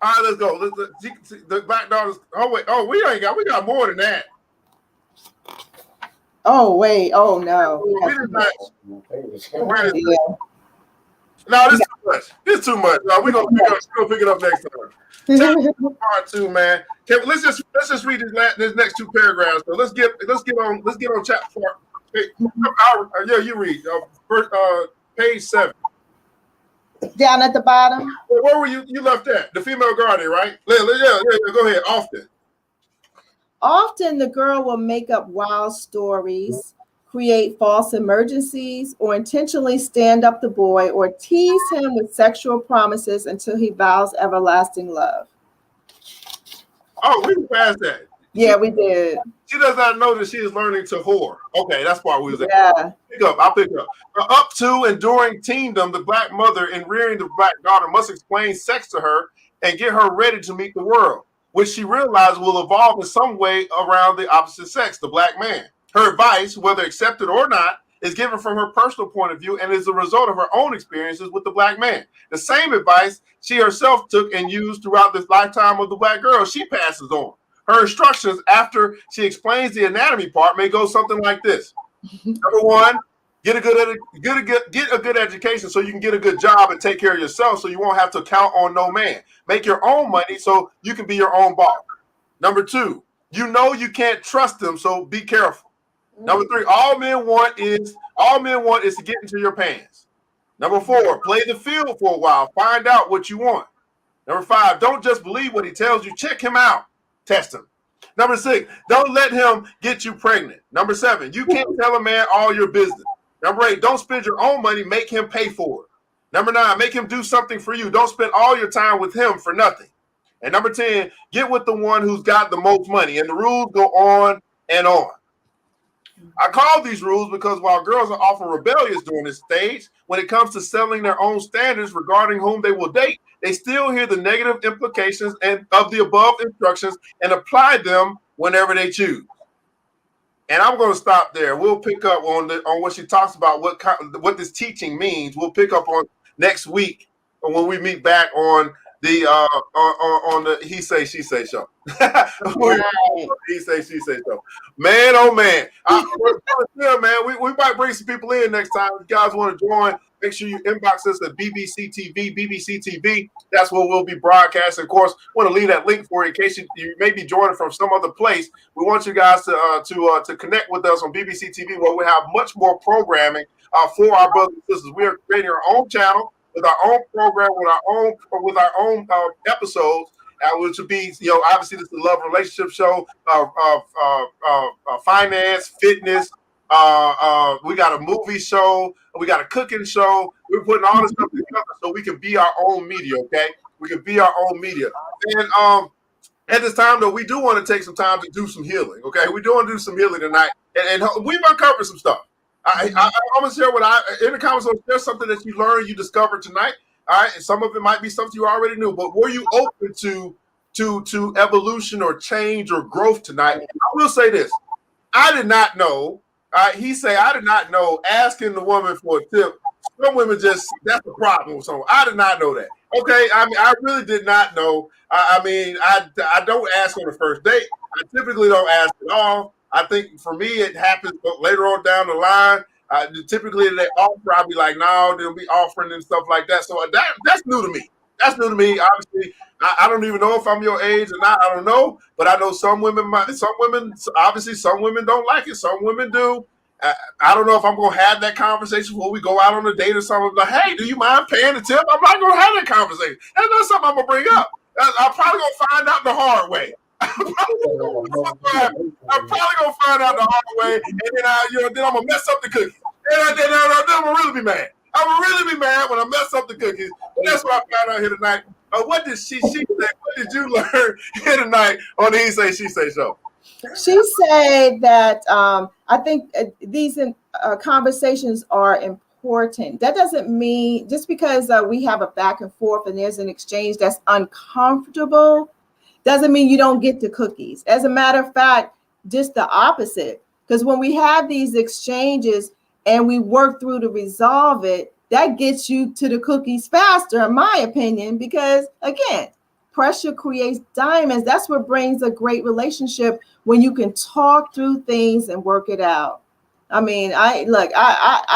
[SPEAKER 3] All right, let's go. The Black Daughters. Oh wait. Oh, we got more than that.
[SPEAKER 4] Oh wait. Oh no.
[SPEAKER 3] We did not.
[SPEAKER 4] Yeah.
[SPEAKER 3] No, this is too much. This is too much. No, we're gonna pick it up next time. Part 2, man. Okay, let's just read this next 2 paragraphs. So let's get on chapter 4. Yeah, you read. Page 7.
[SPEAKER 4] Down at the bottom.
[SPEAKER 3] Where were you? You left that. The female guardian, right? Yeah, go ahead.
[SPEAKER 4] Often the girl will make up wild stories, create false emergencies, or intentionally stand up the boy or tease him with sexual promises until he vows everlasting love.
[SPEAKER 3] Oh, we passed that.
[SPEAKER 4] Yeah, we did.
[SPEAKER 3] She does not know that she is learning to whore. Okay, that's why we was at.
[SPEAKER 4] Yeah.
[SPEAKER 3] I'll pick up. Up to and during teendom, the black mother in rearing the black daughter must explain sex to her and get her ready to meet the world, which she realizes will evolve in some way around the opposite sex, the black man. Her advice, whether accepted or not, is given from her personal point of view and is a result of her own experiences with the black man. The same advice she herself took and used throughout the lifetime of the black girl she passes on. Her instructions after she explains the anatomy part may go something like this. Number one, get a good education so you can get a good job and take care of yourself so you won't have to count on no man. Make your own money so you can be your own boss. Number two, you know you can't trust them, so be careful. Number three, all men want is to get into your pants. Number four, play the field for a while. Find out what you want. Number five, don't just believe what he tells you. Check him out. Test him. Number six, don't let him get you pregnant. Number seven, you can't tell a man all your business. Number eight, don't spend your own money. Make him pay for it. Number nine, make him do something for you. Don't spend all your time with him for nothing. And number 10, get with the one who's got the most money. And the rules go on and on. I call these rules because while girls are often rebellious during this stage, when it comes to settling their own standards regarding whom they will date, they still hear the negative implications of the above instructions and apply them whenever they choose. And I'm going to stop there. We'll pick up on what she talks about, what this teaching means. We'll pick up on next week when we meet back on the on the He Say She Say show. Right. He Say She Say show. Man, oh man. We might bring some people in next time. If you guys want to join, make sure you inbox us at BBC TV. That's where we'll be broadcasting. Of course, want to leave that link for you in case you may be joining from some other place. We want you guys to connect with us on BBC TV, where we have much more programming for our brothers and sisters. We are creating our own channel with our own program, with our own episodes, which would be, obviously this is a love relationship show, finance, fitness. We got a movie show, we got a cooking show. We're putting all this stuff together so we can be our own media. Okay, we can be our own media. And at this time, though, we do want to take some time to do some healing. Okay, we do want to do some healing tonight, and we've uncovered some stuff. I'm gonna share in the comments. There's something that you learned, you discovered tonight. All right, and some of it might be something you already knew. But were you open to evolution or change or growth tonight? I will say this: I did not know. I did not know asking the woman for a tip. Some women that's the problem with someone. I did not know that. Okay, I really did not know. I don't ask on the first date. I typically don't ask at all. I think for me, it happens later on down the line. Typically, they offer. I'll be like, no, they'll be offering and stuff like that. So that's new to me. That's new to me. Obviously, I don't even know if I'm your age or not. I don't know. But I know some women obviously, some women don't like it. Some women do. I don't know if I'm going to have that conversation before we go out on a date or something. Like, hey, do you mind paying the tip? I'm not going to have that conversation. That's not something I'm going to bring up. I'm probably going to find out the hard way. I'm probably gonna find out the hard way, and then I'm gonna mess up the cookies. And I'm gonna really be mad. I'm gonna really be mad when I mess up the cookies. But that's what I found out here tonight. What did she say? What did you learn here tonight on the He Say She Say show?
[SPEAKER 4] She said that I think these conversations are important. That doesn't mean just because we have a back and forth and there's an exchange that's uncomfortable doesn't mean you don't get the cookies. As a matter of fact, just the opposite. Because when we have these exchanges and we work through to resolve it, that gets you to the cookies faster, in my opinion, because again, pressure creates diamonds. That's what brings a great relationship, when you can talk through things and work it out. I mean, I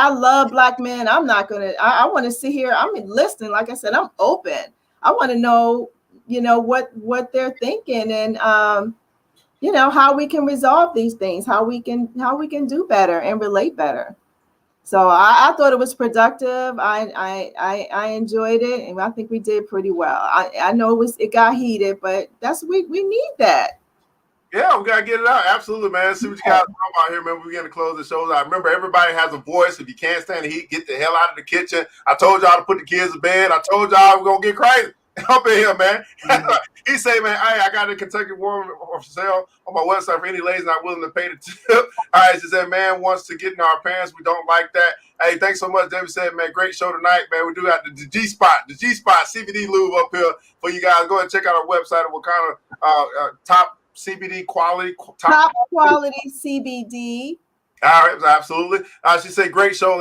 [SPEAKER 4] love black men. I want to sit here. I'm listening. Like I said, I'm open. I want to know, what they're thinking, and how we can resolve these things, how we can do better and relate better. So I thought it was productive. I enjoyed it, and I think we did pretty well. I know it got heated, but we need that.
[SPEAKER 3] Yeah, we gotta get it out. Absolutely, man. See what you got about here, man. We're gonna close the show. I remember everybody has a voice. If you can't stand the heat, get the hell out of the kitchen. I told y'all to put the kids to bed. I told y'all we're gonna get crazy up in here, man. He say, man, hey, I got a Kentucky woman for sale on my website for any ladies not willing to pay the tip. All right, she said, man wants to get in our pants. We don't like that. Hey, thanks so much. David said, man, great show tonight, man. We do got the G-Spot CBD lube up here for you guys. Go ahead and check out our website. What kind of top CBD quality?
[SPEAKER 4] Top quality CBD
[SPEAKER 3] All right, absolutely. She said, great show,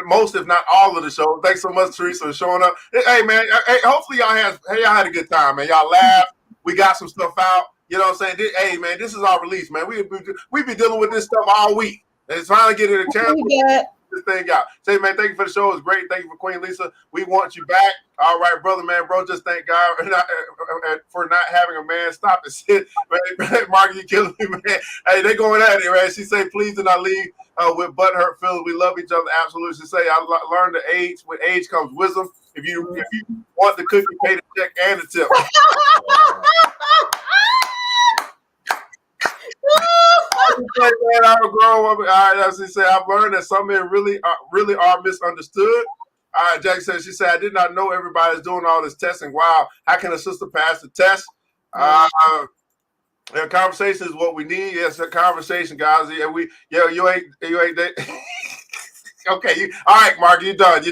[SPEAKER 3] most, if not all of the show. Thanks so much, Teresa, for showing up. Hey, man, hey, hopefully y'all had a good time, man. Y'all laughed. We got some stuff out. You know what I'm saying? Hey, man, this is our release, man. We be dealing with this stuff all week. And it's finally getting a chance to this thing out. Say, man, thank you for the show. It's great. Thank you for Queen Lisa. We want you back. All right, brother, man, bro. Just thank God for not having a man stop and sit. Man, Mark, you killing me, man. Hey, they going at it, right? She say, please do not leave with butthurt feelings. We love each other. Absolutely. She say, I learned the age. With age comes wisdom. If you want the cookie, pay the check and the tip. All right, as he said, I've learned that some men really are misunderstood. All right, Jackie said, she said, I did not know everybody's doing all this testing. Wow, how can a sister pass the test? A conversation is what we need. Yes, a conversation, guys. Yeah, you ain't that. Okay, all right, Mark, you're done,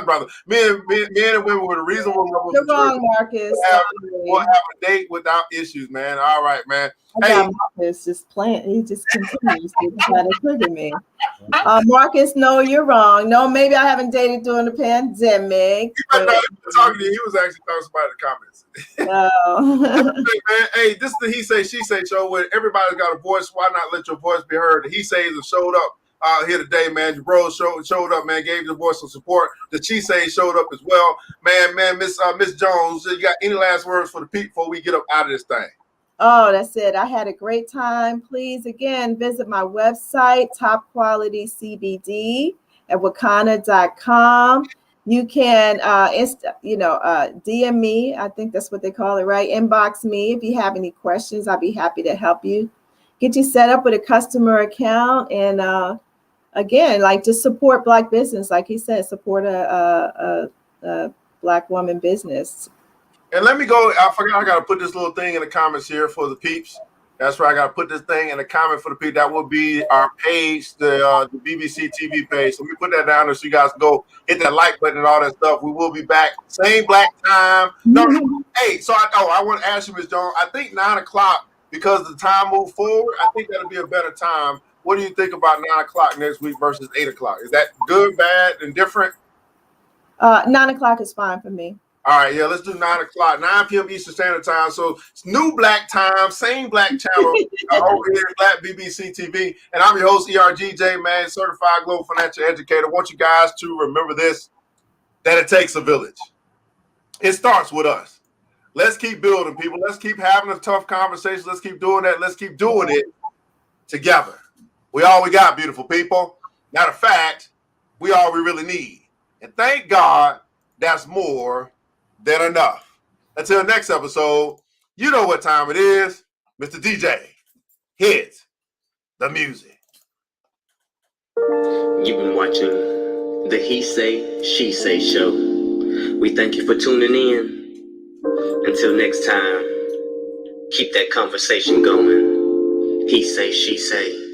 [SPEAKER 3] brother. Men and women with a reasonable level.
[SPEAKER 4] You're wrong, Marcus.
[SPEAKER 3] We'll have a date without issues, man. All right, man.
[SPEAKER 4] Hey, Marcus just playing. He just continues to try to trigger me. Marcus, no, you're wrong. No, maybe I haven't dated during the pandemic.
[SPEAKER 3] He was talking to you. He was actually talking about the comments. Man, hey, this is the He Say, She Say show where everybody's got a voice. Why not let your voice be heard? The He Says have showed up here today, man. Your bros showed up, man. Gave the voice some support. The She Say showed up as well, man. Miss Jones, you got any last words for the people before we get up out of this thing?
[SPEAKER 4] Oh, that's it. I had a great time. Please, again, visit my website, Top Quality CBD at wakana.com. You can, DM me. I think that's what they call it, right? Inbox me if you have any questions. I'll be happy to help you. Get you set up with a customer account. And again, like, just support Black business. Like he said, support a Black woman business.
[SPEAKER 3] And let me go. I forgot I got to put this little thing in the comments here for the peeps. That's right. I got to put this thing in the comment for the peeps. That will be our page, the BBC TV page. So let me put that down there so you guys can go hit that like button and all that stuff. We will be back. Same black time. No, hey, so I want to ask you, Ms. Jones. I think 9 o'clock, because the time moved forward, I think that'll be a better time. What do you think about 9 o'clock next week versus 8 o'clock? Is that good, bad, and different?
[SPEAKER 4] 9 o'clock is fine for me.
[SPEAKER 3] All right, yeah, let's do 9 o'clock, 9 p.m. Eastern Standard Time. So it's new black time, same black channel over here at Black BBC TV. And I'm your host, ERGJ, man, certified global financial educator. I want you guys to remember this, that it takes a village. It starts with us. Let's keep building, people. Let's keep having a tough conversation. Let's keep doing that. Let's keep doing it together. We all we got, beautiful people. Matter of fact, we all we really need. And thank God that's more than enough. Until next episode, you know what time it is. Mr. DJ, hit the music.
[SPEAKER 1] You've been watching the He Say, She Say show. We thank you for tuning in. Until next time, keep that conversation going. He say, she say.